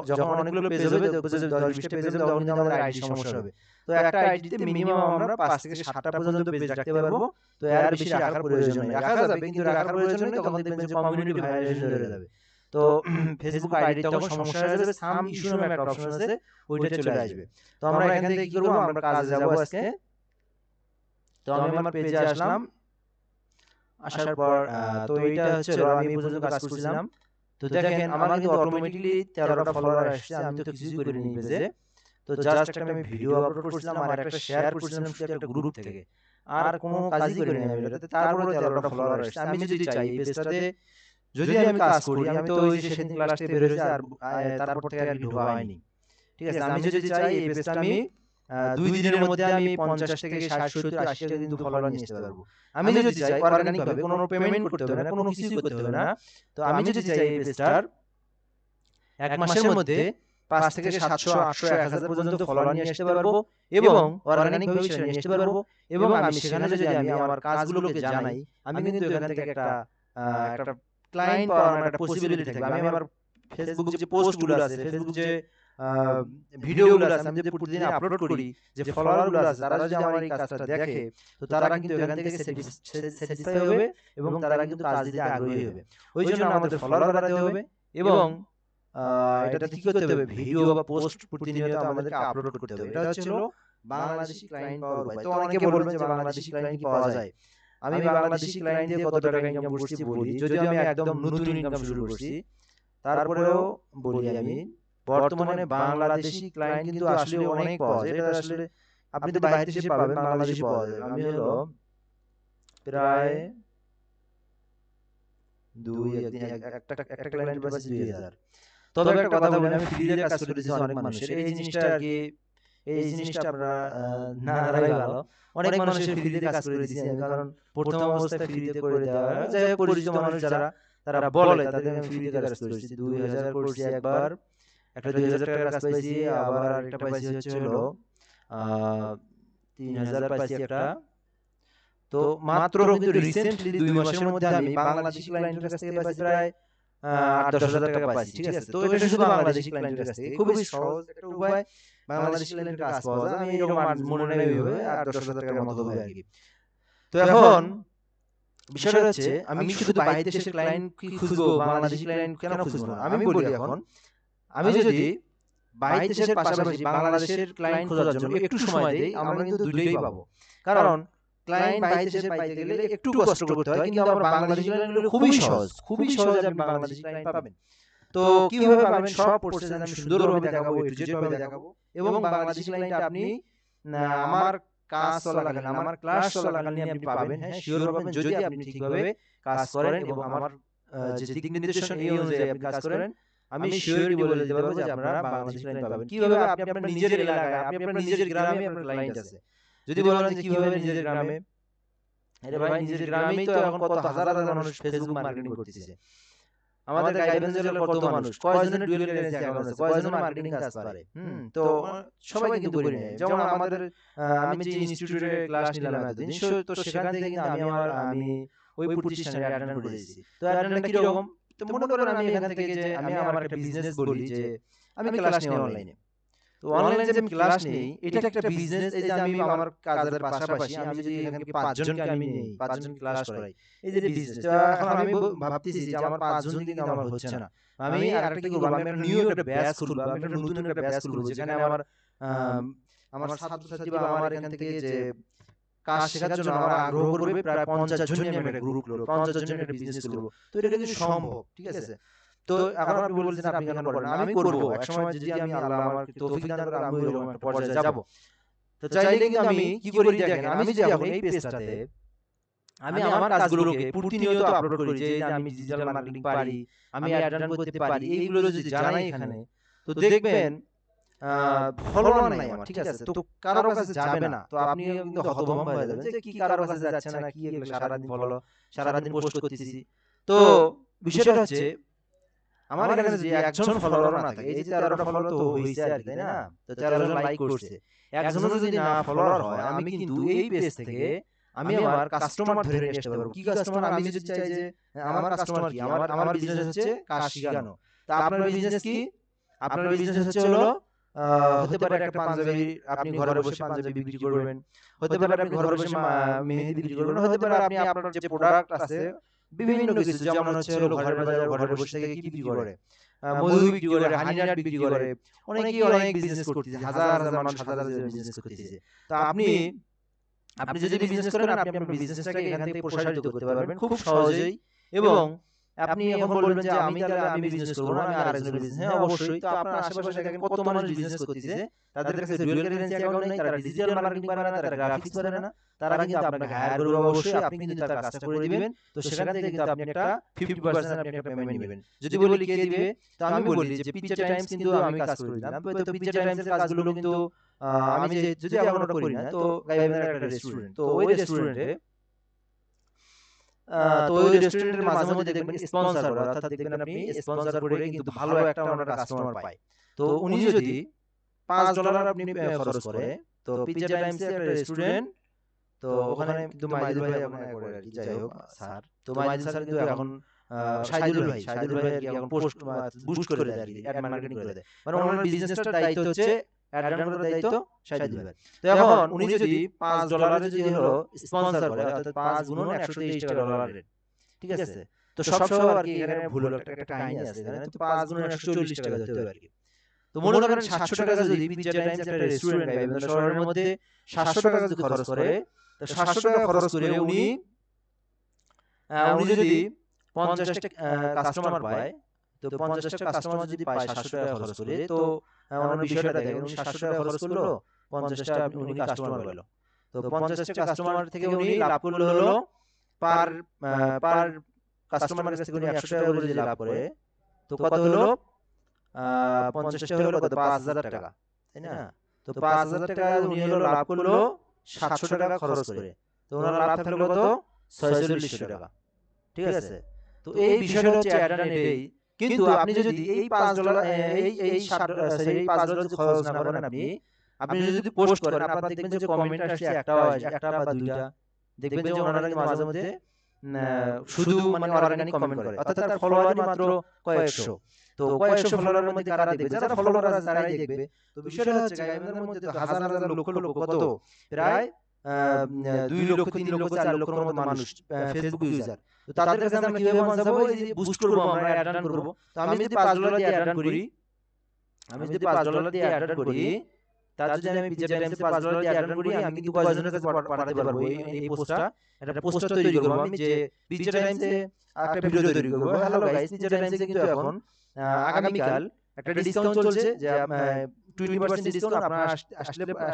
যখন অনেকগুলো পেজ হবে, 10-20টা পেজ হবে, তখন কিন্তু আমাদের আইডি সমস্যা হবে। তো একটা আইডিতে মিনিমাম আমরা 5 থেকে 7টা পর্যন্ত পেজ রাখতে পারবো। তো এর বেশি রাখার প্রয়োজন নেই। রাখা যাবে, কিন্তু রাখার প্রয়োজন নেই, তখন দেখবেন যে কমিউনিটি ভাইরালেশন ধরে যাবে। তো ফেসবুক আইডি তখন সমস্যা হয়ে যাবে। সাম ইস্যু নামে একটা অপশন আছে, ওইটা চলে আসবে। তো আমরা এখান থেকে কি করব, আমরা কাজে যাব আজকে। তো আমি আমার পেজে আসলাম, আসার পর তো এইটা হচ্ছে আমি এই পর্যন্ত কাজ করছিলাম। তো দেখেন আমার কিন্তু অটোমেটিক্যালি 13টা ফলোয়ার আসছে, আমি তো কিছুই করিনি পেজে। তো জাস্ট একটা আমি ভিডিও আপলোড করছিলাম আর একটা শেয়ার করছিলাম শুধু একটা গ্রুপ থেকে, আর কোনো কাজই করিনি আমি এটাতে। তারপরে 13টা ফলোয়ার আসছে। আমি যদি চাই এই পেজটাতে যদি আমি কাজ করি, আমি তো ওই যে সেদিন ক্লাস থেকে বের হয়েছে আর তারপর থেকে আর ঢোকা হয়নি, ঠিক আছে। আমি যদি চাই এই পেজটা আমি 2 দিনের মধ্যে আমি 50 থেকে 60, 70, 80 টা কিন্তু ফলোয়ার নিয়ে আসতে পারবো। আমি যদি চাই অর্গানিক ভাবে, কোনো পেমেন্ট করতে হবে না, কোনো কিছুই করতে হবে না। তো আমি যদি চাই এই পেজটার 1 মাসের মধ্যে 5 থেকে 700, 800, 1000 পর্যন্ত ফলোয়ার নিয়ে আসতে পারবো এবং অর্গানিক ভাবে সেটা নিয়ে আসতে পারবো। এবং আমি সেখানে যদি আমি আমার কাজগুলোকে জানাই, আমি কিন্তু এখান থেকে একটা ক্লায়েন্ট পাওয়ার একটা পসিবিলিটি থাকবে। আমি আমার ফেসবুক যে পোস্টগুলো আছে, ফেসবুক যে ভিডিওগুলো আছে, আমি যদি প্রতিদিন আপলোড করি, যে ফলোয়ারগুলো আছে তারা যদি আমার এই কাজটা দেখে, তো তারা কিন্তু এখান থেকে স্যাটিসফাই হবে এবং তারা কিন্তু কাজ দিতে আগ্রহী হবে। ওই জন্য আমাদের ফলোয়ার বাড়াতে হবে এবং এটাতে কি করতে হবে, ভিডিও বা পোস্ট প্রতিনিয়ত আমাদেরকে আপলোড করতে হবে। এটা হচ্ছে হলো বাংলাদেশি ক্লায়েন্ট পাওয়ার উপায়। তো অনেকে বলবেন যে বাংলাদেশি ক্লায়েন্ট কি পাওয়া যায়? আমি বাংলাদেশি ক্লায়েন্ট দিয়ে কত টাকা ইনকাম করছি বলি। যদিও আমি একদম নতুন ইনকাম শুরু করছি, তারপরেও বলি আমি, বর্তমানে বাংলাদেশি ক্লায়েন্ট কিন্তু আসলে অনেক পাওয়া যায়। এটা আসলে আপনি তো বাইরে দেশে পাবেন, বাংলাদেশি পাওয়া যায়। আমি হলো প্রায় একটা ক্লায়েন্ট পাচ্ছি 2000। তবে একটা কথা বলি, আমি ফ্রিতে কাজ করে দিয়েছি অনেক মানুষের। এই জিনিসটা আর কি, এই জিনিসটা আপনারা না জানাই ভালো। অনেক মানুষের ফ্রিতে কাজ করে দিয়েছি আমি, কারণ প্রথম অবস্থায় ফ্রিতে করে দেওয়া হয়। যাই হোক, পরিচিত মানুষ যারা, তারা বলে তাদের আমি ফ্রিতে কাজ করেছি। 2000 করছি একবার, একটা 2000 টাকার কাজ পাইছি, আবার আরেকটা পাইছি হচ্ছে হলো 3000 পাইছি একটা। তো মাত্র কিন্তু রিসেন্টলি 2 মাসের মধ্যে আমি বাংলাদেশি ক্লায়েন্টের কাছ থেকে পাইছি প্রায় 8-10 হাজার টাকা পাইছি, ঠিক আছে। তো এটা শুধু বাংলাদেশি ক্লায়েন্টের কাছ থেকে, খুবই সহজ একটা উপায় বাংলাদেশি ক্লায়েন্টের কাজ পাওয়া যায়। আমি এরকম মনে নেই ওইভাবে 8-10 হাজার টাকার মতো হবে আর কি। তো এখন বিষয়টা হচ্ছে, আমি শুধু বাইরের দেশের ক্লায়েন্ট কি খুঁজবো, বাংলাদেশি ক্লায়েন্ট কেন খুঁজবো না? আমি বলি এখন, আমি যদি বাইরের দেশের পাশাপাশি বাংলাদেশের ক্লায়েন্ট খোঁজার জন্য একটু সময় দেই, আমরা কিন্তু দুটোই পাবো। কারণ ক্লায়েন্ট বাইরের দেশের পাইতে গেলে একটু কষ্ট করতে হয়, কিন্তু আমরা বাংলাদেশি ক্লায়েন্টগুলো খুবই সহজ, খুবই সহজ আপনি বাংলাদেশি ক্লায়েন্ট পাবেন। তো কিভাবে পাবেন সব প্রসেস আমি সুন্দরভাবে দেখাবো, A to Z ভাবে দেখাবো। এবং বাংলাদেশি ক্লায়েন্ট আপনি আমার কাজ চলাকালীন, আমার ক্লাস চলাকালীন আপনি পাবেন, হ্যাঁ শিওর পাবেন, যদি আপনি ঠিকভাবে কাজ করেন এবং আমার যে দিক নির্দেশনা এই অনুযায়ী আপনি কাজ করেন। আমি শিওরলি বলে দিতে পারবো যে আপনারা বাংলাদেশি ক্লায়েন্ট পাবেন। কিভাবে? আপনি আপনার নিজের এলাকায়, আপনি আপনার নিজের গ্রামে আপনার ক্লায়েন্ট আছে। যদি বলেন যে কিভাবে নিজের গ্রামে, আরে ভাই নিজের গ্রামেই তো এখন কত হাজার হাজার মানুষ ফেসবুক মার্কেটিং করতেছে। আমাদের গাইবান্ধ জেলার কত মানুষ, কয়জনের ডুয়েল কারেন্সি অ্যাকাউন্ট আছে, কয়জনের মার্কেটিং কাজ পারে। তো সবাই কিন্তু করি না। যেমন আমাদের আমি যে ইনস্টিটিউটে ক্লাস নিলাম এতদিন, তো সেখান থেকে কিন্তু আমি ওই প্রতিষ্ঠানে অ্যাটেন্ড করেছি। তো অ্যাটেন্ডটা কি রকম? তো মনে করেন আমি এখান থেকে যে আমি আমার একটা বিজনেস বলি যে আমি ক্লাস নিই অনলাইনে। তো অনলাইনে যে আমি ক্লাস নেই, এটা একটা বিজনেস। এই যে আমি আমার কাজের পাশাপাশি আমি যদি এখান থেকে 5 জনকে আমি নেই, 5 জন ক্লাস করাই, এই যে বিজনেস। তো এখন আমি ভাবতেছি যে আমার 5 জন দিয়ে কিন্তু আমার হচ্ছে না। আমি আরেকটা কি করব, আমি একটা নিউ একটা ব্যাচ খুলবো, আমি একটা নতুন একটা ব্যাচ খুলবো, যেখানে আমার ছাত্রছাত্রী বা আমার এখান থেকে যে কাজ শেখার জন্য আমার আগ্রহ করবে প্রায় 50 জন নিয়ে আমি একটা গ্রুপ খুলবো, 50 জনের একটা বিজনেস করবো। তো এটা কিন্তু সম্ভব, ঠিক আছে। তো এখন আপনি বলছেন আপনি কেন করেন? আমি করব একসময়, যদি আমি আল্লাহ আমাকে তৌফিক দান করে, আমি ওইরকম একটা পর্যায়ে যাব। তো চাইলে কিন্তু আমি কি করি দেখেন, আমি যদি এখন এই পেজটাতে আমি আমার কাজগুলোকে প্রতিনিয়ত আপলোড করি, যে আমি ডিজিটাল মার্কেটিং পারি, আমি অ্যাড রান করতে পারি, এইগুলো যদি জানাই এখানে, তো দেখবেন ফলোয়ার নাই আমার, ঠিক আছে। তো কারোর কাছে যাবে না। তো আপনি কিন্তু হতভম্ব হয়ে যাবেন যে কি কারোর কাছে যাচ্ছে না, কি এগুলো সারাদিন ফলো, সারাদিন পোস্ট করতেছি। তো বিষয়টা হচ্ছে, আমার এখানে যদি একজন ফলোয়ার না থাকে, এই যে 13টা ফলোয়ার তো হইছে আর কি, তাই না? তো 13 জন লাইক করছে, একজনও যদি না ফলোয়ার হয়, আমি কিন্তু এই পেজ থেকে আমি আমার কাস্টমার ধরে নিয়ে আসতে পারবো। কি কাস্টমার? আমি যদি চাই যে আমার কাস্টমার কি, আমার বিজনেস হচ্ছে কাজ শেখানো। তা আপনার বিজনেস কি? আপনার বিজনেস হচ্ছে হলো হতে পারে একটা পাঞ্জাবি, আপনি ঘরে বসে পাঞ্জাবি বিক্রি করবেন, হতে পারে আপনি ঘরে বসে মেহেদি বিক্রি করবেন, হতে পারে আপনি আপনার যে প্রোডাক্ট আছে বিভিন্ন কিছু, যেমন হচ্ছে হলো ঘরের বাজার ঘরে বসে থেকে কি বিক্রি করে, মধু বিক্রি করে, হানি নাট বিক্রি করে, অনেকেই অনেক বিজনেস করতেছে, হাজার হাজার মানুষ হাজার হাজার বিজনেস করতেছে। তো আপনি আপনি যদি বিজনেস করেন, আপনি আপনার বিজনেসটাকে এখান থেকে প্রসারিত করতে পারবেন খুব সহজেই। এবং আপনি এখন বলবেন যে আমি বিজনেস করব না, আমি আরেকজনের বিজনেস, হ্যাঁ অবশ্যই। তো আপনার আশেপাশে দেখেন কত মানুষ বিজনেস করতেছে, তাদের কাছে ডুয়াল কারেন্সি অ্যাকাউন্ট নেই, তারা ডিজিটাল মার্কেটিং পারে না, তারা গ্রাফিক্স পারে না, তারা কিন্তু আপনাকে হায়ার করবে অবশ্যই, আপনি কিন্তু তার কাজটা করে দিবেন। তো সেখান থেকে কিন্তু আপনি একটা 50% আপনি একটা পেমেন্ট নেবেন। যদি বলি কে দিবে, তো আমি বলি যে পিকচার টাইমস কিন্তু আমি কাজ করে দিলাম। তো পিকচার টাইমস এর কাজগুলো কিন্তু আমি যে যদি এখন ওটা করি না, তো গাইবান্ধার একটা রেস্টুরেন্ট, তো ওই রেস্টুরেন্টে তো ওই রেস্টুরেন্টের মাঝে মধ্যে দেখবেন স্পন্সর করে, অর্থাৎ দেখবেন আপনি স্পন্সর করে কিন্তু ভালো একটা ওনারা কাস্টমার পায়। তো উনি যদি $5 আপনি খরচ করে, তো পিজ্জা টাইমস এর একটা রেস্টুরেন্ট, তো ওখানে কিন্তু মাইদুল ভাই এখন করে আর কি, যাই হোক স্যার, তো মাইদুল স্যার কিন্তু এখন শাহিদুল ভাই আর কি এখন পোস্ট বুস্ট করে দেয় আর কি, অ্যাড মার্কেটিং করে দেয়, মানে ওনার বিজনেসটার দায়িত্ব হচ্ছে অ্যাড রান করার দায়িত্ব শাহিদুল ভাই। তো এখন উনি যদি $5 যদি হলো স্পন্সর করে, অর্থাৎ 5 গুণন $123 রেট, ঠিক আছে? তো সব সময় আর কি এখানে ভুল হলো, একটা কাহিনী আছে এখানে, তো 5 গুণন $140 ধরতে হবে আর কি। তো মনে করেন $700 যদি পিজ্জা টাইমস একটা রেস্টুরেন্ট গাইবান্ধা শহরের মধ্যে $700 যদি খরচ করে, তো $700 খরচ করে উনি উনি যদি 50টা কাস্টমার পায়, তো 50টা কাস্টমার যদি পায় $700 খরচ করে, তো ওনার বিষয়টা দেখেন, উনি $700 খরচ করলো, 50টা উনি কাস্টমার পেল, তো 50টা কাস্টমার থেকে উনি লাভ করলো হলো পার পার কাস্টমারের কাছ থেকে উনি $100 করে যদি লাভ করে, তো কত হলো 50টা হলো কত, $5,000, তাই না? তো $5,000 উনি হলো লাভ করলো $700 খরচ করে, তো ওনার লাভ থাকলো কত, $4600, ঠিক আছে? তো এই বিষয়টা হচ্ছে অ্যাড রান এটাই। কিন্তু আপনি যদি এই $5 এই $5 যদি খরচ না করেন, আপনি আপনি যদি পোস্ট করেন, আপনার দেখবেন যে কমেন্ট আসছে একটা বা দুইটা, দেখবেন যে ওনারা কিন্তু মাঝে মধ্যে শুধু মানে অর্গানিক কমেন্ট করে, অর্থাৎ তার ফলোয়ারই মাত্র কয়েকশো। তো কয়েকশো ফলোয়ারের মধ্যে কারা দেখবে, যারা ফলোয়ার আছে তারাই দেখবে। তো বিষয়টা হচ্ছে গাইবান্ধার মধ্যে তো হাজার হাজার লক্ষ লক্ষ কত, প্রায় 2 লক্ষ 3 লক্ষ 4 লক্ষের মতো মানুষ ফেসবুক ইউজার। তো তাদের কাছে আমরা কিভাবে পৌঁছাবো, এই যে বুস্ট করবো, আমরা অ্যাড রান করবো। তো আমি যদি $5 দিয়ে অ্যাড রান করি, তার যদি আমি পিজ্জা টাইমসে $5 দিয়ে অ্যাড রান করি, আমি কিন্তু কয়জনের কাছে পাঠাতে পারবো এই পোস্টটা, একটা পোস্টার তৈরি করবো আমি, যে পিজ্জা টাইমসে একটা ভিডিও তৈরি করবো, হ্যালো গাইস, পিজ্জা টাইমসে কিন্তু এখন আগামীকাল একটা ডিসকাউন্ট চলছে, যে 20% ডিসকাউন্ট, আপনারা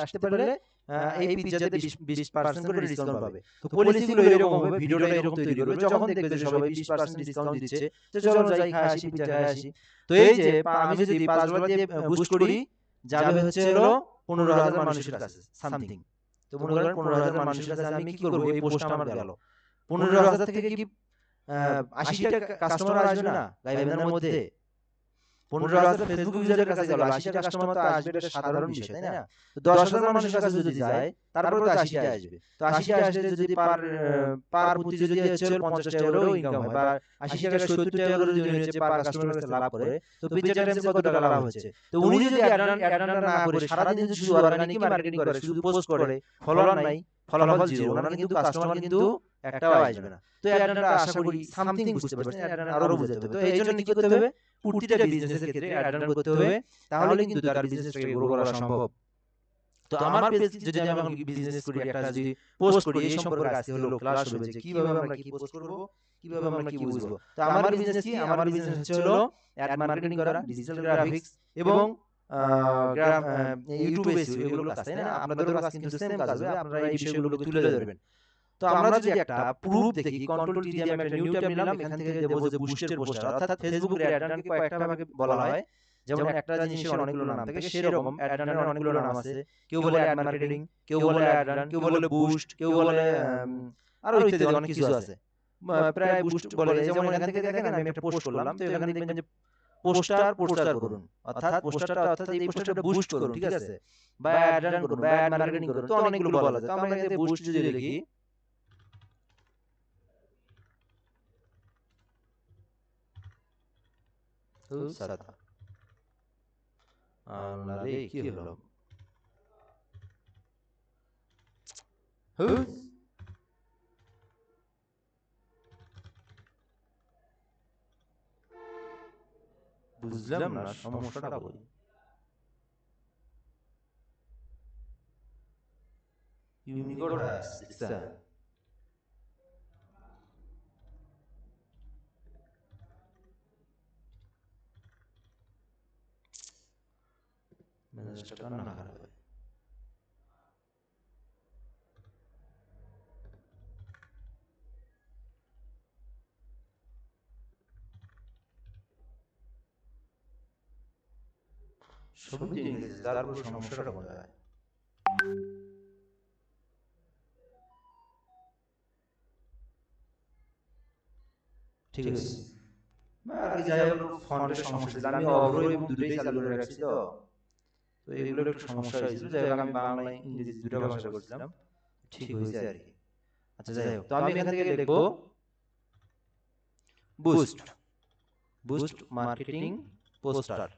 আসতে পারলে এই পিজ্জাতে 20% করে ডিসকাউন্ট পাবে। তো পলিসিগুলো এরকম হবে, ভিডিওটা এরকম তৈরি করবে, যখন দেখবে যে সবাই 20% ডিসকাউন্ট দিচ্ছে, তো চলো যাই খাই আসি, পিজ্জা খাই আসি। তো এই যে আমি যদি $5 দিয়ে বুস্ট করি, যাবে হচ্ছে হলো 15,000 মানুষের কাছে সামথিং। তো মনে করেন 15,000 মানুষের কাছে আমি কি করবো, এই পোস্টটা আমার গেল, 15,000 থেকে কি 80টা কাস্টমার আসবে না গাইবান্ধার মধ্যে? 15,000 ফেসবুক ইউজারের কাছে গেল, 80টা কাস্টমার তো আসবে, এটা সাধারণ বিষয়, তাই না? তো 10,000 মানুষের কাছে যদি যায়, তারপরে তো 80টা আসবে। তো 80টা আসলে যদি পার প্রতি যদি হচ্ছে 50 টাকা ইনকাম হয়, বা 80 টাকা 70 টাকা করে যদি উনি হচ্ছে পার কাস্টমারের কাছে লাভ করে, তো পিজ্জা টাইমসে কত টাকা লাভ হচ্ছে? তো উনি যদি অ্যাড না করে সারাদিন যদি শুধু অর্গানিক মার্কেটিং করে, শুধু পোস্ট করে, ফলোয়ার নাই, ফলাফল জিরো, ওনার কিন্তু কাস্টমার কিন্তু একটাও আসবে না। তো অ্যাডটা আশা করি সামথিং বুঝতে পারছেন, অ্যাডটা আরো বুঝতে হবে। তো এই জন্য কি করতে হবে, প্রতিটা বিজনেসের ক্ষেত্রে অ্যাড রান করতে হবে, তাহলে কিন্তু তার বিজনেসটাকে গ্রো করা সম্ভব। তো আমার পেজ যদি আমি এখন বিজনেস করি, একটা যদি পোস্ট করি, এই সম্পর্কে আজকে হলো ক্লাস হবে, যে কিভাবে আমরা কি পোস্ট করব, কিভাবে আমরা কি বুঝবো। তো আমার বিজনেস কি, আমার বিজনেস হচ্ছে হলো অ্যাড মার্কেটিং করা, ডিজিটাল গ্রাফিক্স এবং ইউটিউবে এসইও, এগুলো কাজ, তাই না? আপনাদেরও কাজ কিন্তু সেম কাজ হবে, আপনারা এই বিষয়গুলোকে তুলে ধরবেন। তো আমরা যদি একটা প্রুফ দেখি, কন্ট্রোল টি দিয়ে আমি একটা নিউ ট্যাব নিলাম, এখান থেকে দেবো যে বুস্টের পোস্টার, অর্থাৎ ফেসবুকের অ্যাড রানকে কয়েকটা ভাগে বলা হয়, যেমন একটা জিনিসের অনেকগুলো নাম থাকে, সেরকম অ্যাড রানের অনেকগুলো নাম আছে। কেউ বলে অ্যাড মার্কেটিং, কেউ বলে অ্যাড রান, কেউ বলে বুস্ট, কেউ বলে আরো ইত্যাদি অনেক কিছু আছে। প্রায় বুস্ট বলে, যেমন এখান থেকে দেখেন আমি একটা পোস্ট করলাম, তো এখানে দেখবেন যে পোস্টার করুন, অর্থাৎ এই পোস্টারটা বুস্ট করুন, ঠিক আছে, বা অ্যাড রান করুন, বা অ্যাড মার্কেটিং করুন, তো অনেকগুলো বলা যায়। তো আমরা এখানে বুস্ট যদি লিখি, আল্লাহরে কি হলো বুঝলাম না সমস্যাটা কই ইউনিকোড আসছে মেজাজটা কান্না খারাপ হয় সবই তো ইংরেজি তারপর সমস্যাটা কোথায় ঠিক আছে আর কি যাই হোক ফন্টের সমস্যা ছিল আমি অভ্র এবং দুটোই চালু করে রাখছি তো তো এগুলো একটু সমস্যা হয়েছিল যাই হোক আমি বাংলা ইংরেজি দুটো ভাষা করছিলাম ঠিক হয়েছে আর কি আচ্ছা যাই হোক তো আমি এখান থেকে লিখবো বুস্ট বুস্ট মার্কেটিং পোস্টার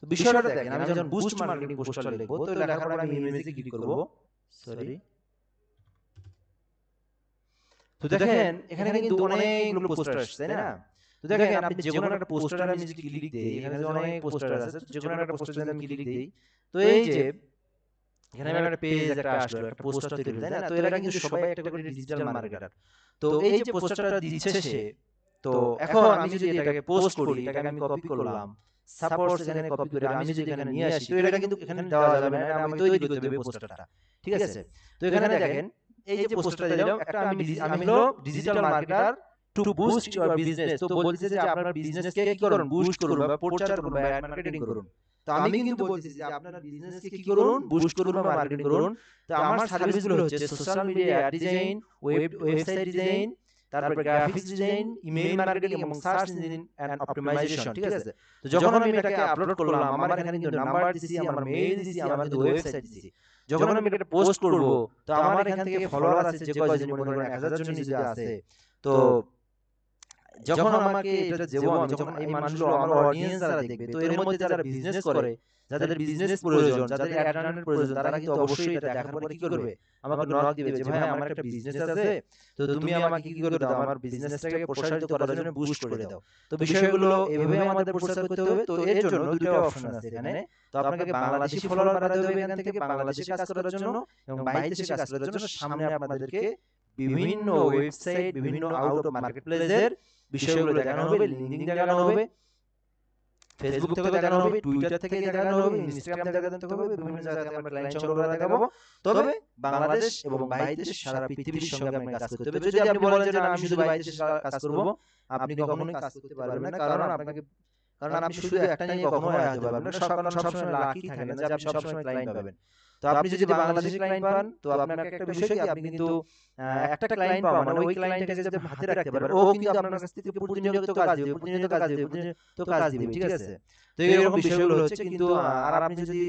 বিষয়টা দেখেন আমি যখন বুস্ট মার্কেটিং পোস্টার লিখবো তো লেখার পর আমি ইমেজে ক্লিক করব সরি তো দেখেন এখানে কিন্তু অনেকগুলো পোস্টার আসছে তাই না তো দেখেন আপনি যে কোনো একটা পোস্টারে আমি যদি ক্লিক দেই এখানে যে অনেক পোস্টার আছে যে কোনো একটা পোস্টারে যদি আমি ক্লিক দেই তো এই যে এখানে আমি একটা পেজ একটা আসলো একটা পোস্টার তৈরি হলো তাই না তো এরা কিন্তু সবাই একটা করে ডিজিটাল মার্কেটার তো এই যে পোস্টারটা দিচ্ছে সে তো এখন আমি যদি এটাকে পোস্ট করি এটাকে আমি কপি করলাম সাপোজ এখানে কপি করে আমি যদি এখানে নিয়ে আসি তো এটা কিন্তু এখানে দেওয়া যাবে না এটা আমাকে তৈরি করতে হবে পোস্টারটা ঠিক আছে তো এখানে দেখেন এই যে পোস্টারটা দিলাম একটা আমি হলো digital marketer two boost your business তো বলছে যে আপনার বিজনেসকে কি করুন বুস্ট করুন বা প্রচার করুন বা অ্যাড মার্কেটিং করুন তো আমি কিন্তু বলতেছি যে আপনার বিজনেসকে কি করুন বুস্ট করুন বা মার্কেটিং করুন তো আমার সার্ভিসগুলো হচ্ছে social media ad design website design তারপর গ্রাফিক্স ডিজাইন ইমেইল মার্কেটিং এবং সার্চ ইঞ্জিন এন্ড অপটিমাইজেশন ঠিক আছে তো যখন আমি এটাকে আপলোড করলাম আমার এখানে কিন্তু নাম্বার দিছি আমার মেইল দিছি আমার কিন্তু ওয়েবসাইট দিছি যখন আমি এটা পোস্ট করব তো আমার এখান থেকে ফলোয়ার আছে যে কয়জন মনে করেন 1000 জন যদি আছে তো যখন আমাকে এটা দেবো আমি যখন এই মানুষগুলো আমার অডিয়েন্স যারা দেখবে তো এর মধ্যে যারা বিজনেস করে যাদের বিজনেস প্রয়োজন যাদের অ্যাড রানের প্রয়োজন তারা কিন্তু অবশ্যই এটা দেখার পরে কি করবে আমাকে নক দিবে যে ভাই আমার একটা বিজনেস আছে তো তুমি আমাকে কি করে দাও আমার বিজনেসটাকে প্রসারিত করার জন্য বুস্ট করে দাও তো বিষয়গুলো এভাবে আমাদের প্রচার করতে হবে তো এর জন্য দুটো অপশন আছে এখানে তো আপনাকে বাংলাদেশি ফলোয়ার বাড়াতে হবে এখান থেকে বাংলাদেশে কাজ করার জন্য এবং বাইরে দেশে কাজ করার জন্য সামনে আপনাদেরকে বিভিন্ন ওয়েবসাইট বিভিন্ন আউট অফ মার্কেট প্লেসের বিষয়গুলো দেখানো হবে লিঙ্কিং দেখানো হবে ফেসবুক থেকে দেখানো হবে টুইটার থেকে দেখানো হবে ইনস্টাগ্রাম থেকে দেখানো হবে বিভিন্ন জায়গাতে আমরা ক্লায়েন্ট সংগ্রহ দেখাবো তবে বাংলাদেশ এবং বাইরে দেশে সারা পৃথিবীর সঙ্গে আপনাকে কাজ করতে হবে যদি আপনি বলেন যে আমি শুধু বাইরে দেশে কাজ করব আপনি কখনোই কাজ করতে পারবেন না কারণ আপনি শুধু একটা নিয়ে কখনোই আগাতে পারবেন না কারণ সবসময় লাকি থাকে না যে আপনি সবসময় ক্লায়েন্ট পাবেন তো আপনি যদি বাংলাদেশি ক্লায়েন্ট পান তো আপনাকে একটা বিষয় কি আপনি কিন্তু একটা ক্লায়েন্ট পাওয়া মানে ওই ক্লায়েন্টটাকে যদি হাতে রাখতে পারবেন ও কিন্তু আপনার কাছ থেকে প্রতিনিয়ত কাজ দিবে ঠিক আছে তো এরকম বিষয়গুলো হচ্ছে কিন্তু আর আপনি যদি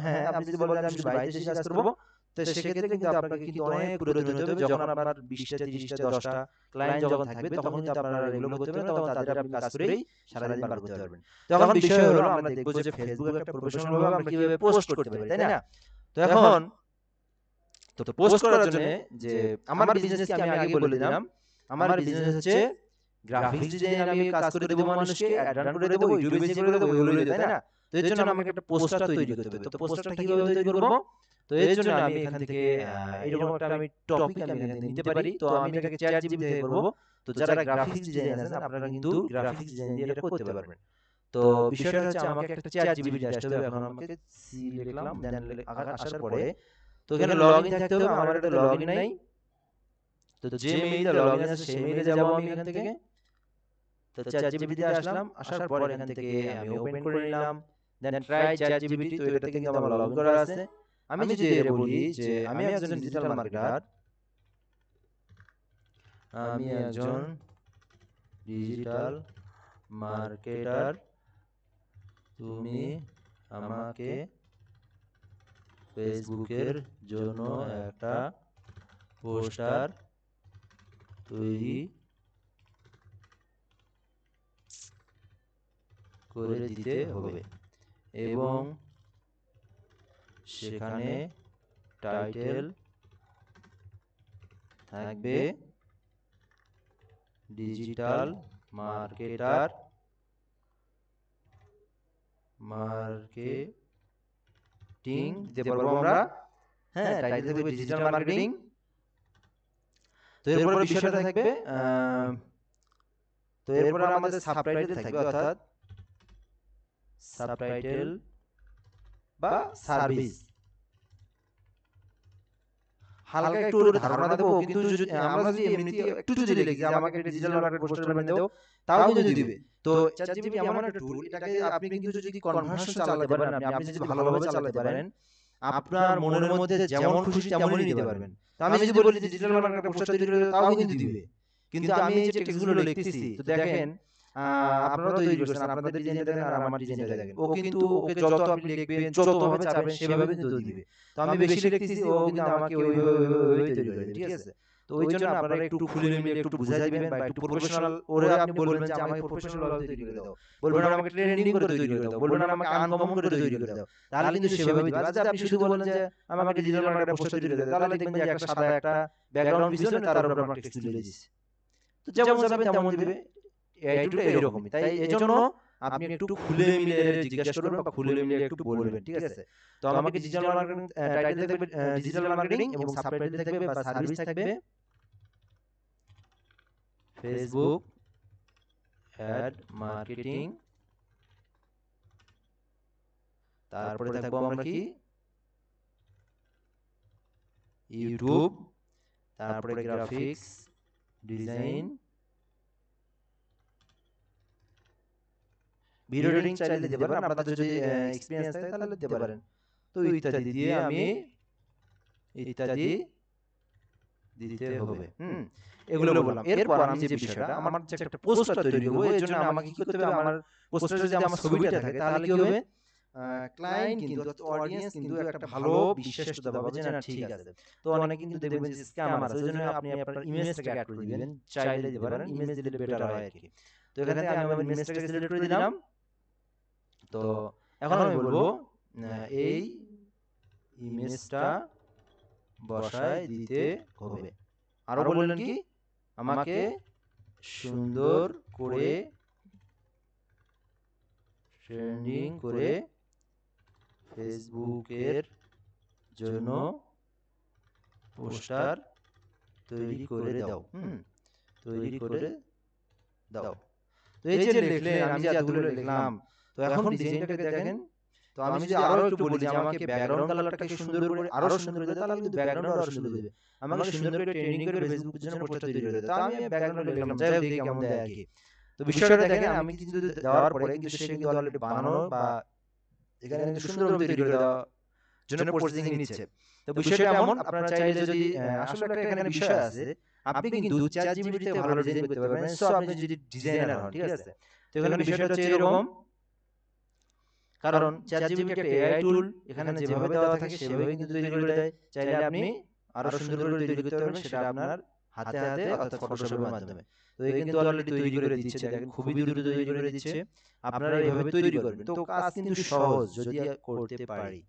হ্যাঁ আপনি যদি বলেন আমি শুধু বাইরে দেশে কাজ করব তো সেক্ষেত্রে কিন্তু আপনাকে কিন্তু অনেক প্রয়োজন হতে হবে যখন আপনার 20টা 30টা 10টা ক্লায়েন্ট যখন থাকবে তখন কিন্তু আপনারা এগুলো করতে পারবেন তখন তাদের আপনি কাজ করেই সারাদিন পার করতে পারবেন তখন বিষয় হলো আমরা দেখবো যে ফেসবুক একটা প্রফেশনাল ভাবে আমরা কিভাবে পোস্ট করতে পারি তাই না তো এখন তো পোস্ট করার জন্য যে আমার বিজনেস কি আমি আগে বলে দিলাম আমার বিজনেস হচ্ছে গ্রাফিক্স ডিজাইন আমি কাজ করে দেব মানুষকে অ্যাড রান করে দেব ইউটিউবে বেশি করে দেব এগুলো তাই না তো এর জন্য আমাকে একটা পোস্টার তৈরি করতে হবে তো পোস্টারটা কিভাবে তৈরি করব তো এর জন্য আমি এখান থেকে এরকম একটা আমি টপিক আমি এখান থেকে নিতে পারি তো আমি এটাকে চ্যাট জিপিটি থেকে করব তো যারা গ্রাফিক্স ডিজাইন আছেন আপনারা কিন্তু গ্রাফিক্স ডিজাইন দিয়ে এটা করতে পারবেন তো বিষয়টা হচ্ছে আমাকে একটা চ্যাট জিপিটি আসতে হবে এখন আমাকে সি লিখলাম দেন আসার পরে তো এখানে লগইন থাকতে হবে আমার এটা লগইন নাই তো যে মেইলে লগইন আছে সেই মেইলে যাব আমি এখান থেকে তো ChatGPT আসলাম আসার পর এখান থেকে আমি ওপেন করে নিলাম দেন ট্রাই ChatGPT তো এটাতে কিন্তু আমার লগইন করা আছে আমি যদি এর বলি যে আমি একজন ডিজিটাল মার্কেটার আমি একজন ডিজিটাল মার্কেটার তুমি আমাকে ফেসবুকের জন্য একটা পোস্টার তৈরি করে দিতে হবে এবং সেখানে টাইটেল থাকবে ডিজিটাল মার্কেটিং দিতে পারবো আমরা। হ্যাঁ, টাইটেল থাকবে ডিজিটাল মার্কেটিং। তো এরপরে বিষয়টা থাকবে তো এরপরে আমাদের সাবটাইটেল থাকবে, অর্থাৎ সাবটাইটেল বা সার্ভিস। হালকা একটু ধারণা দেবো, কিন্তু আমরা যদি এমনিতে একটু যদি লিখি যে আমাকে ডিজিটাল মার্কেট পোস্টার বানিয়ে দাও, তাও কিন্তু দিবে। তো ChatGPT এমন একটা টুল, এটাকে আপনি কিন্তু যদি কনভার্সন চালাতে পারেন, আপনি যদি ভালোভাবে চালাতে পারেন, আপনার মনের মধ্যে যেমন খুশি তেমনই নিতে পারবেন। তো আমি যদি বলি ডিজিটাল মার্কেট পোস্টার তৈরি করে তাও কিন্তু দিবে। কিন্তু আমি এই যে টেক্সটগুলো লিখতেছি, তো দেখেন আপনারা তৈরি করছেন, আপনাদের ডিজাইনটা দেখেন আর আমার ডিজাইনটা দেখেন, ও কিন্তু ওকে যত আপনি লিখবেন, যতভাবে চাবেন সেভাবে কিন্তু দিবে। তো আমি বেশি লিখতেছি, ও কিন্তু আমাকে ওইভাবে তৈরি করে দেবে, ঠিক আছে? তো ওই জন্য আপনারা একটু খুলে মিলে একটু বুঝাই দিবেন, বা একটু প্রফেশনাল ওরে আপনি বলবেন যে আমাকে প্রফেশনাল ভাবে তৈরি করে দাও, বলবেন আমাকে ট্রেন্ডিং করে তৈরি করে দাও, বলবেন আমাকে আনকমন করে তৈরি করে দাও, তাহলে কিন্তু সেভাবে দিবে। আচ্ছা, আপনি শুধু বলেন যে আমাকে ডিজিটাল মার্কেটে পোস্টার তৈরি করে দাও, তাহলে দেখবেন যে একটা সাদা একটা ব্যাকগ্রাউন্ড পিছনে তার উপর আপনার টেক্সট তুলে দিয়েছে। তো যেমন যাবেন তেমন দিবে, এই টুলটা এরকমই। তাই এজন্য আপনি একটু খুলে মিলে জিজ্ঞাসা করবেন বা খুলে মিলে একটু বলবেন, ঠিক আছে? তো আমাকে ডিজিটাল মার্কেটিং টাইটেল থাকবে ডিজিটাল মার্কেটিং, এবং সাবটাইটেল থাকবে বা সার্ভিস থাকবে ফেসবুক অ্যাড মার্কেটিং। তারপরে থাকবো আমরা কি ইউটিউব, তারপরে গ্রাফিক্স ডিজাইন, ভিডিও এডিটিং চাইলে দিতে পারেন, আপনাদের যদি এক্সপেরিয়েন্স থাকে তাহলে দিতে পারেন। তো ইত্যাদি দিয়ে আমি ইত্যাদি দিতে হবে। এগুলো বললাম। এরপর আমি যে বিষয়টা, আমার যে একটা পোস্টার তৈরি করব, এর জন্য আমাকে কি করতে হবে, আমার পোস্টারে যদি আমার ছবিটা থাকে তাহলে কি হবে, ক্লায়েন্ট কিন্তু অডিয়েন্স কিন্তু একটা ভালো বিশ্বাসটা পাবে যে না ঠিক আছে। তো অনেকে কিন্তু দেখবেন যে স্ক্যামার আছে, ওইজন্য আপনি আপনার ইমেজটাকে অ্যাড করে দিবেন, চাইলে দিতে পারেন, ইমেজ দিলে বেটার হয় আর কি। তো এখান থেকে আমি আমার ইমেজটাকে সিলেক্ট করে দিলাম। তো এখন আমি বলবো এই ইমেজটা বসায় দিতে হবে। আরো বললেন কি, আমাকে সুন্দর করে ট্রেন্ডিং করে ফেসবুকের জন্য পোস্টার তৈরি করে দাও। তৈরি করে দাও। তো এই যে লিখলেন, আমি যে এতগুলো লিখলাম, তো এখন ডিজাইনটাকে দেখেন। তো আমি যদি আরো একটু বলি যে আমাকে ব্যাকগ্রাউন্ড কালারটাকে সুন্দর করে আরো সুন্দর করে দাও, তাহলে কিন্তু ব্যাকগ্রাউন্ড আরো সুন্দর হবে। আমাকে সুন্দর করে ট্রেন্ডিং করে ফেসবুকের জন্য পোস্টার তৈরি করে দাও। তো আমি ব্যাকগ্রাউন্ড লিখলাম, যাই হোক দেখি কেমন দেয় আর কি। তো বিষয়টা দেখেন, আমি কিন্তু দেওয়ার পরে কিন্তু সে কিন্তু অলরেডি বানানো বা এখানে কিন্তু সুন্দরভাবে তৈরি করে দেওয়ার জন্য প্রসেসিং নিচ্ছে। তো বিষয়টা এমন, আপনারা চাইলে যদি আসলে একটা এখানে বিষয় আছে, আপনি কিন্তু ChatGPT তে ভালো ডিজাইন করতে পারবেন, সো আপনি যদি ডিজাইনার হন, ঠিক আছে? তো এখানে বিষয়টা হচ্ছে এরকম, কারণ ChatGPT একটা AI টুল, এখানে যেভাবে দেওয়া থাকে সেভাবেই কিন্তু তৈরি করে দেয়। চাইলে আপনি আরো সুন্দর করে তৈরি করতে পারবেন, সেটা আপনার হাতে হাতে, অর্থাৎ ফটোশপের মাধ্যমে। তো এই কিন্তু অলরেডি তৈরি করে দিচ্ছে, দেখেন খুবই দ্রুত তৈরি করে দিচ্ছে। আপনারা এইভাবে তৈরি করবেন, তো কাজ কিন্তু সহজ যদি করতে পারি।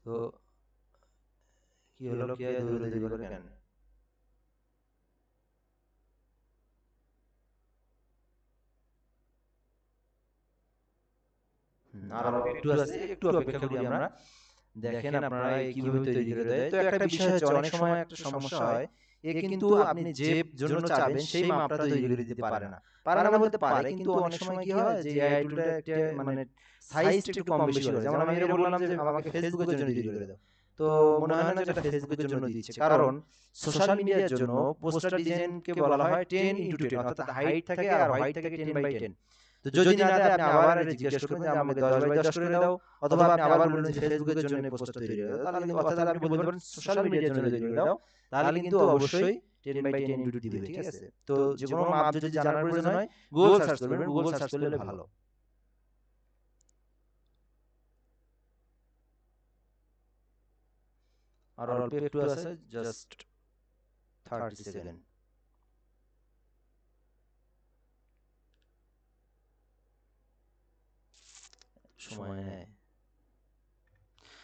তো কি হলো, কি দৌড়াদৌড়ি করে কেন? আর অল্প একটু আছে, একটু অপেক্ষা করি আমরা। দেখেন আপনারা কিভাবে তৈরি করে দেয়। তো একটা বিষয় হচ্ছে, অনেক সময় একটা সমস্যা হয়, কিন্তু আপনি যে জন্য চাবেন সেই মাপটা তৈরি করে দিতে পারে না। পারে না বলতে পারে, কিন্তু অনেক সময় কি হয় যে এআই টুলটা একটা মানে সাইজটা একটু কম বেশি করে। যেমন আমি এটা বললাম যে আমাকে ফেসবুকের জন্য তৈরি করে দাও, তো মনে হয় না যে এটা ফেসবুকের জন্য দিচ্ছে, কারণ সোশ্যাল মিডিয়ার জন্য পোস্টার ডিজাইনকে বলা হয় 10x10, অর্থাৎ হাইট থাকে আর হাইট থাকে 10x10। তো যদি না দেয়, আপনি আবার জিজ্ঞেস করবেন যে আমাকে 10x10 করে দাও, অথবা আপনি আবার বলবেন যে ফেসবুকের জন্য পোস্টার তৈরি করে দাও, তাহলে কিন্তু অর্থাৎ আপনি বলতে পারেন সোশ্যাল মিডিয়ার জন্য তৈরি করে দাও, তাহলে কিন্তু অবশ্যই 10x10 দিবে, ঠিক আছে? তো যে কোনো মাপ যদি জানার প্রয়োজন হয়, গুগল সার্চ করবেন, গুগল সার্চ করলে ভালো। আর অল্প একটু আছে, জাস্ট 30 সেকেন্ড। সময় নেয়।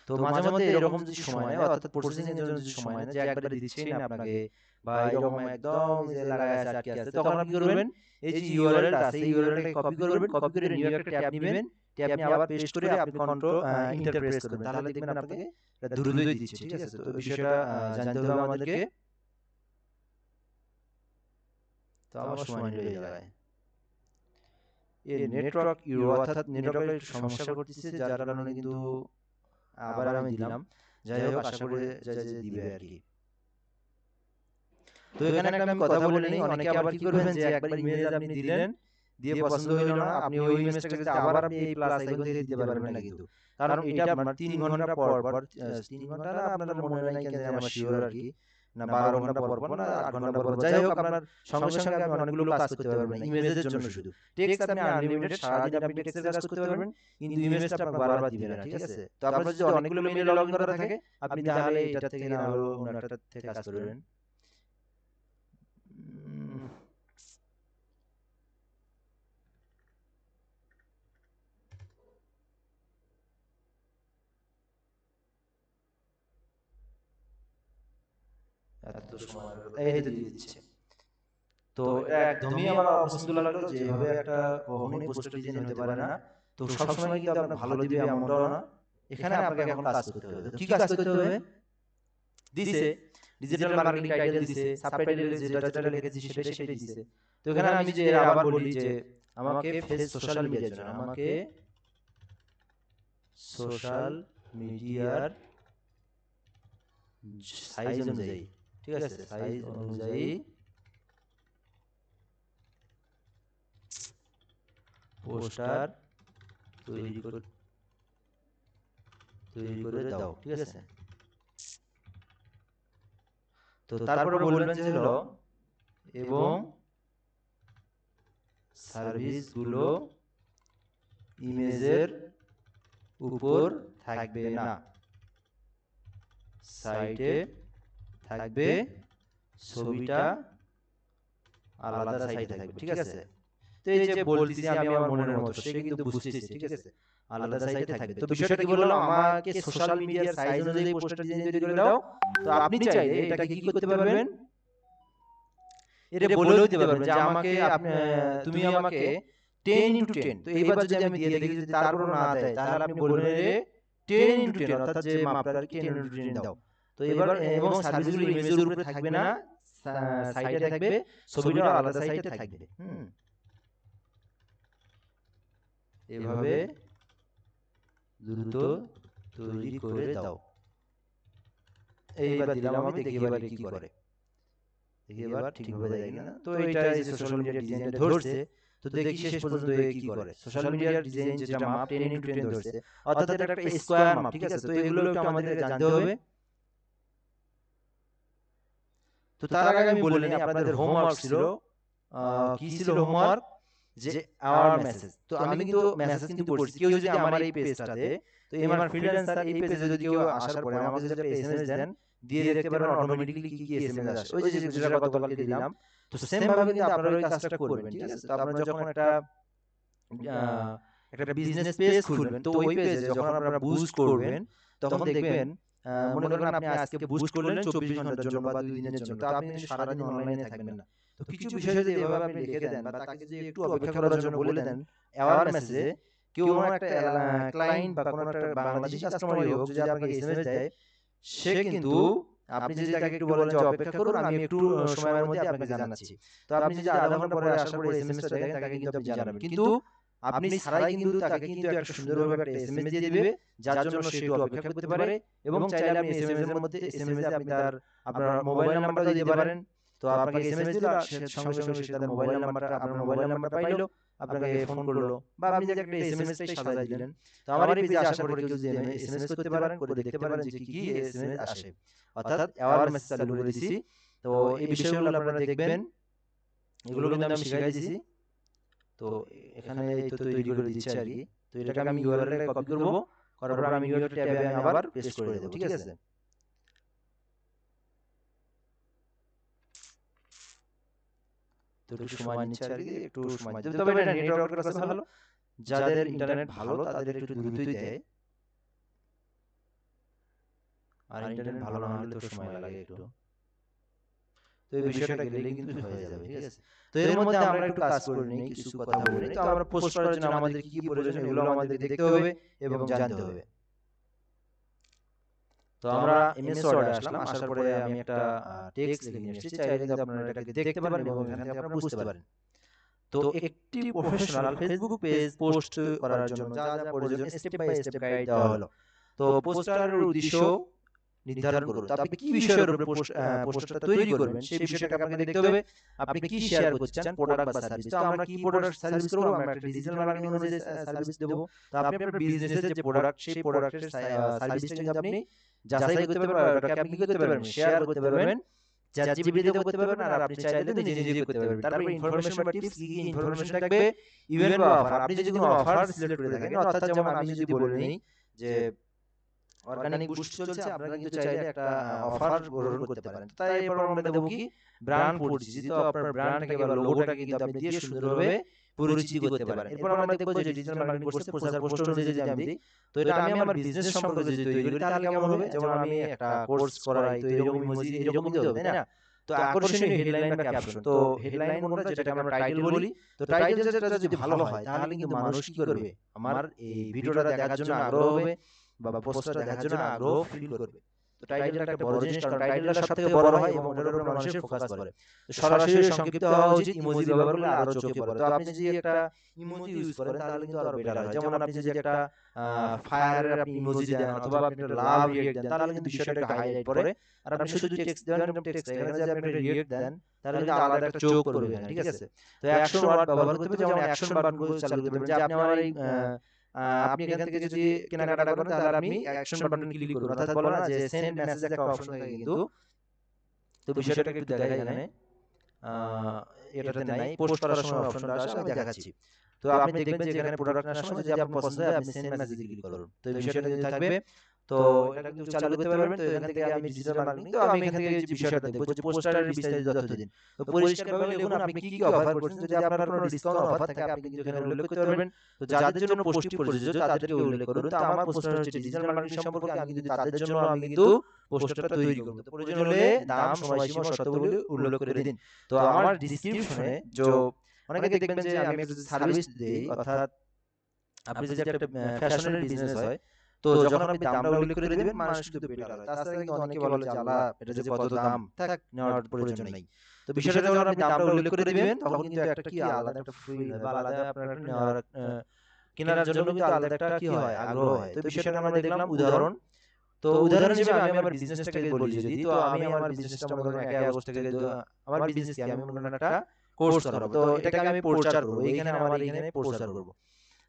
তো মাঝে মধ্যে এরকম যদি সময় নেয়, অর্থাৎ প্রসেসিং এর জন্য যদি সময় নেয়, যে একবারে দিচ্ছেই না আপনাকে বা এরকম একদম যে লাগায় আছে আটকে আছে, তখন আপনি কি করবেন, এই যে ইউআরএল আছে এই ইউআরএলটাকে কপি করবেন, কপি করে নিউ একটা ট্যাব নেবেন, ট্যাব নিয়ে আবার পেস্ট করে আপনি কন্ট্রোল এন্টার প্রেস করবেন, তাহলে দেখবেন আপনাকে এটা দ্রুতই দিচ্ছে। ঠিক আছে, তো বিষয়টা জানতে হবে আমাদেরকে। তো আবার সময় নিয়ে এই জায়গায় এই নেটওয়ার্ক ইউরো, অর্থাৎ নেটওয়ার্কের একটু সমস্যা করতেছে, যার কারণে কিন্তু আবার আমি দিলাম। যাই হোক, আশা করি যে দিবে আর কি। তো এখানে একটা আমি কথা বলে নেই, অনেকে আবার কি করবেন যে একবার ইমেজ আপনি দিলেন, দিয়ে পছন্দ হইলো না, আপনি ওই ইমেজটাকে যদি আবার আপনি এই প্লাস আইকন দিয়ে দিতে পারবেন না কিন্তু, কারণ এটা আপনার 3 ঘন্টা পর পর 3 ঘন্টা না, আপনার মনে নাই কেন জানি, আমার শিওর আর কি, না 12 ঘন্টা পর পর না 8 ঘন্টা পর পর, যাই হোক আপনার সঙ্গে সঙ্গে আপনি অনেকগুলো কাজ করতে পারবেন না ইমেজের জন্য শুধু। টেক্সট আপনি আনলিমিটেড সারাদিন আপনি টেক্সটের কাজ করতে পারবেন, কিন্তু ইমেজটা আপনাকে বারবার দিবে না। ঠিক আছে, তো আপনার যদি অনেকগুলো মেইলে লগইন করা থাকে, আপনি তাহলে এটা থেকে না হলো অন্যটা থেকে কাজ করবেন। এত সময় এই তো দিয়ে দিচ্ছে। তো একদমই আমার অপছন্দ লাগলো যে এভাবে একটা কখনোই পোস্টার ডিজাইন হতে পারে না। তো সবসময় কিন্তু আপনার ভালো দিবে এমনটাও না। এখানে আপনাকে এখন কাজ করতে হবে। তো কি কাজ করতে হবে? দিছে ডিজিটাল মার্কেটিং টাইটেল দিছে, সাবটাইটেলে যেটা যেটা লিখেছি সেটাই দিছে। তো এখানে আমি যে আবার বলি যে আমাকে ফেস সোশ্যাল মিডিয়ার জন্য আমাকে সোশ্যাল মিডিয়ার সাইজ অনুযায়ী, ঠিক আছে, সাইজ অনুযায়ী পোস্টার তৈরি করে দাও। ঠিক আছে, তো তারপরে বলবেন যে হলো এবং সার্ভিসগুলো ইমেজের উপর থাকবে না, সাইটে থাকবে, ছবিটা আলাদা সাইটে থাকবে। ঠিক আছে, তো এই যে বলতেছি আমি আমার মনের মতো, সে কিন্তু বুঝতেছে। ঠিক আছে, আলাদা সাইটে থাকবে। তো বিষয়টা কি বললাম, আমাকে সোশ্যাল মিডিয়ার সাইজ অনুযায়ী পোস্টার ডিজাইন তৈরি করে দাও। তো আপনি চাইলে এটাকে কি করতে পারবেন, এটা বলেও দিতে পারবেন যে আমাকে তুমি আমাকে 10x10। তো এইবার যদি আমি দিয়ে দেখি যদি তারপর না দেয়, তাহলে আপনি বলবেন রে 10x10, অর্থাৎ যে মাপটা 10x10 দাও। তো এবার এবং সার্ভিসগুলো ইমেজের উপরে থাকবে না, সাইডে থাকবে, ছবিটা আলাদা সাইডে থাকবে। এভাবে দ্রুত তৈরি করে দাও। এইবার দিলাম আমি, দেখি এবারে কি করে, দেখি এবার ঠিকভাবে দেয় কিনা। তো এটা এই যে সোশ্যাল মিডিয়া ডিজাইনটা ধরছে, তো দেখি শেষ পর্যন্ত কি করে। সোশ্যাল মিডিয়ার ডিজাইন যেটা মাপ 10x10 ধরছে, অর্থাৎ এটা একটা স্কয়ার মাপ। ঠিক আছে, তো এগুলো একটু আমাদের জানতে হবে। তো তার আগে আমি বলে নিই, আপনাদের হোমওয়ার্ক ছিল, কি ছিল হোমওয়ার্ক, যে আওয়ার মেসেজ। তো আমি কিন্তু মেসেজ কিন্তু পড়ছি, কেউ যদি আমার এই পেজটাতে, তো আমার ফ্রিল্যান্সার এই পেজে যদি কেউ আসার পরে আমাকে যদি একটা এসএমএস দেন, দিয়ে দেখতে পারবেন অটোমেটিক্যালি কি কি এসএমএস আসে, ওই যে যেটা গতকালকে দিলাম। তো সেম ভাবে কিন্তু আপনারা ওই কাজটা করবেন। ঠিক আছে, তো আপনারা যখন একটা বিজনেস পেজ খুলবেন, তো ওই পেজে যখন আপনারা বুস্ট করবেন, তখন দেখবেন মনে করেন আপনি আজকে বুস্ট করলেন 24 ঘন্টার জন্য বা 2 দিনের জন্য, তো আপনি কিন্তু সারাদিন অনলাইনে থাকবেন না। তো কিছু বিষয় যদি এভাবে আপনি লিখে দেন বা তাকে যদি একটু অপেক্ষা করার জন্য বলে দেন, অ্যাওয়ার মেসেজে কেউ কোনো একটা ক্লায়েন্ট বা কোনো একটা বাংলাদেশি কাস্টমারই হোক যদি আপনাকে এসএমএস দেয়, সে কিন্তু আপনি যদি তাকে একটু বলেন যে অপেক্ষা করুন, আমি একটু সময়ের মধ্যে আপনাকে জানাচ্ছি, তো আপনি যদি আধা ঘন্টা পরে আসার পরে এসএমএসটা দেখেন, তাকে কিন্তু আপনি জানাবেন। কিন্তু আপনি ছাড়াই কিন্তু তাকে কিন্তু একটা সুন্দরভাবে একটা এসএমএস দিয়ে দিবে, যার জন্য সে একটু অপেক্ষা করতে পারে। এবং চাইলে আপনি এসএমএস এর মধ্যে আপনি আপনার মোবাইল নাম্বারটা দিতে পারেন। তো আপনাকে এসএমএস দিল, সঙ্গে সঙ্গে সে তার মোবাইল নাম্বারটা, আপনার মোবাইল নাম্বার পাইলো, আপনাকে ফোন করলো, বা আপনি যে একটা এসএমএসটাই সাজাই দিলেন। তো আমার এই পেজে আসার পরে কেউ যদি এসএমএস করতে পারেন, করে দেখতে পারেন যে কি কি এসএমএস আসে, অর্থাৎ অ্যাওয়ার মেসেজ চালু করে দিছি। তো এই বিষয়গুলো আপনারা দেখবেন, এগুলো কিন্তু আমি শিখাই দিছি। তো এখানে এই তো তৈরি করে দিচ্ছি আর কি। তো এটাকে আমি ইউআরএল এ কপি করব, করার পর আমি ইউআরএল ট্যাবে আমি আবার পেস্ট করে দেব। ঠিক আছে, তো একটু সময় নিচ্ছে আর কি, একটু সময় দিতে, তবে এটা নেটওয়ার্কের কাছে ভালো, যাদের ইন্টারনেট ভালো তাদের একটু দ্রুতই দেয়, আর ইন্টারনেট ভালো না হলে তো সময় লাগে একটু। তো এই বিষয়টা গেলেই কিন্তু হয়ে যাবে, ঠিক আছে। তো এর মধ্যে আমরা একটু কাজ করে নিই, কিছু কথা বলে নিই। তো আমরা পোস্ট করার জন্য আমাদের কি কি প্রয়োজন এগুলো আমাদেরকে দেখতে হবে এবং জানতে হবে। তো আমরা এমএস ওয়ার্ডে আসলাম, আসার পরে আমি একটা টেক্সট লিখে নিয়ে এসেছি, চাইলে কিন্তু আপনারা এটাকে দেখতে পারেন এবং এখান থেকে আপনারা বুঝতে পারেন। তো একটি প্রফেশনাল ফেসবুক পেজ পোস্ট করার জন্য যা যা প্রয়োজন স্টেপ বাই স্টেপ গাইড দেওয়া হলো। তো পোস্টারের উদ্দেশ্য নির্ধারণ করুন। তো আপনি কি বিষয়ের উপরে পোস্টারটা তৈরি করবেন সেই বিষয়টাকে আপনাকে দেখতে হবে। আপনি কি শেয়ার করতে চান, প্রোডাক্ট বা সার্ভিস। তো আমরা কি প্রোডাক্ট সার্ভিস করব, আমরা একটা ডিজিটাল মার্কেটিং অনুযায়ী সার্ভিস দেব। তো আপনি আপনার বিজনেসের যে প্রোডাক্ট সেই প্রোডাক্টের সার্ভিসটা কিন্তু আপনি যাচাই করতে পারবেন, বা ওটাকে আপনি কি করতে পারবেন, শেয়ার করতে পারবেন, চ্যাটজিপিটিতে করতে পারবেন, আর আপনি চাইলে তো নিজে নিজে করতে পারবেন। তারপর ইনফরমেশন বা টিপস, কি কি ইনফরমেশন থাকবে, ইভেন্ট বা অফার। আপনি যদি কোনো অফার সিলেক্ট করে থাকেন, অর্থাৎ যেমন আমি যদি বলে নেই যে অর্গানিক বুস্ট চলছে, আপনারা কিন্তু চাইলে একটা অফার গ্রহণ করতে পারেন। তাই এরপর আমরা দেবো কি ব্র্যান্ড পরিচিতি। তো আপনার ব্র্যান্ডটাকে বা লোগোটাকে কিন্তু আপনি দিয়ে সুন্দরভাবে পরিচিতি করতে পারেন। এরপর আমরা দেখবো যে ডিজিটাল মার্কেটিং কোর্সে প্রচার পোস্ট অনুযায়ী যদি আমি দিই, তো এটা আমি আমার বিজনেস সম্পর্কে যদি তৈরি করি তাহলে কেমন হবে, যেমন আমি একটা কোর্স করাই, তো এরকম ইমোজি এরকম দিতে হবে, তাই না। তো আকর্ষণীয় হেডলাইন বা ক্যাপশন, তো হেডলাইন কোনটা, যেটাকে আমরা টাইটেল বলি। তো টাইটেল যেটা যদি ভালো হয় তাহলে কিন্তু মানুষ কি করবে, আমার এই ভিডিওটা দেখার জন্য আগ্রহ হবে বা পোস্টটা দেখার জন্য আগ্রহ ফিল করবে। তো টাইটেলটা একটা বড় জিনিস, কারণ টাইটেলটা সবথেকে বড় হয় এবং ওটার উপরে মানুষের ফোকাস করে। তো সরাসরি সংক্ষিপ্ত হওয়া উচিত, ইমোজি ব্যবহার করলে আরো চোখে পড়ে। তো আপনি যদি একটা ইমোজি ইউজ করেন তাহলে কিন্তু আরো বেটার হয়। যেমন আপনি যদি একটা ফায়ারের আপনি ইমোজি দেন, অথবা আপনি একটা লাভ রিয়েক্ট দেন, তাহলে কিন্তু বিষয়টা একটু হাইলাইট করে। আর আপনি শুধু টেক্সট দেন, এরকম টেক্সট, এখানে যদি আপনি একটা রিয়েক্ট দেন তাহলে কিন্তু আলাদা একটা চোখ করবে এখানে, ঠিক আছে। তো অ্যাকশন ওয়ার্ড ব্যবহার করতে হবে, যেমন অ্যাকশন বাটনগুলো চালু করতে পারেন, যে আপনি আমার এই আপনি এখান থেকে যদি কেনাকাটা করেন তাহলে আপনি অ্যাকশন বাটনে ক্লিক করুন, অর্থাৎ বলে না যে সেন্ড মেসেজ একটা অপশন থাকে কিন্তু। তো বিষয়টাকে একটু দেখাই এখানে, এটাতে নাই, পোস্ট করার সময় অপশনটা আসে, আমি দেখাচ্ছি। তো আপনি দেখবেন যে এখানে প্রোডাক্ট নেওয়ার সময় যদি আপনার পছন্দ হয় আপনি সেন্ড মেসেজে ক্লিক করুন। তো এই বিষয়টা কিন্তু থাকবে। তো এটা কিন্তু চালু করতে পারবেন। তো এখান থেকে আমি ডিজিটাল মার্কেটিং, তো আমি এখান থেকে যে বিষয়টা দেখব যে পোস্টারের বিস্তারিত তথ্য দিন। তো পরিষ্কারভাবে লিখুন আপনি কি কি অফার করছেন, যদি আপনার কোনো ডিসকাউন্ট অফার থাকে আপনি কিন্তু এখানে উল্লেখ করতে পারবেন। তো যাদের জন্য পোস্টটি প্রযোজ্য তাদেরকে উল্লেখ করুন। তো আমার পোস্টার হচ্ছে ডিজিটাল মার্কেটিং সম্পর্কে, আমি কিন্তু তাদের জন্য আমি কিন্তু পোস্টারটা তৈরি করব। তো প্রয়োজন হলে দাম, সময়সীমা, শর্তাবলী উল্লেখ করে দিন। তো আমার ডেসক্রিপশনে অনেকে দেখবেন যে আমি একটা সার্ভিস দেই, অর্থাৎ আপনি যদি একটা ফ্যাশনের বিজনেস হয়, তো যখন আপনি দামটা উল্লেখ করে দিবেন মানুষ কিন্তু বেটার হয়। তাছাড়া কিন্তু অনেকে বলে যে আল্লাহ এটা যে কত দাম, থাক নেওয়ার প্রয়োজন নাই। তো বিষয়টা যখন আপনি দামটা উল্লেখ করে দিবেন তখন কিন্তু একটা কি আলাদা একটা ফিল হয়, বা আলাদা আপনার একটা নেওয়ার কেনার জন্য কিন্তু আলাদা একটা কি হয়, আগ্রহ হয়। তো বিষয়টা আমরা দেখলাম উদাহরণ। তো উদাহরণ হিসেবে আমি আমার বিজনেসটাকে বলি যদি, তো আমি আমার বিজনেসটা মনে করেন 1 আগস্ট থেকে আমার বিজনেস কি, আমি মনে করেন একটা কোর্স করাবো, তো এটাকে আমি প্রচার করবো, এইখানে আমার এইখানে প্রচার করবো।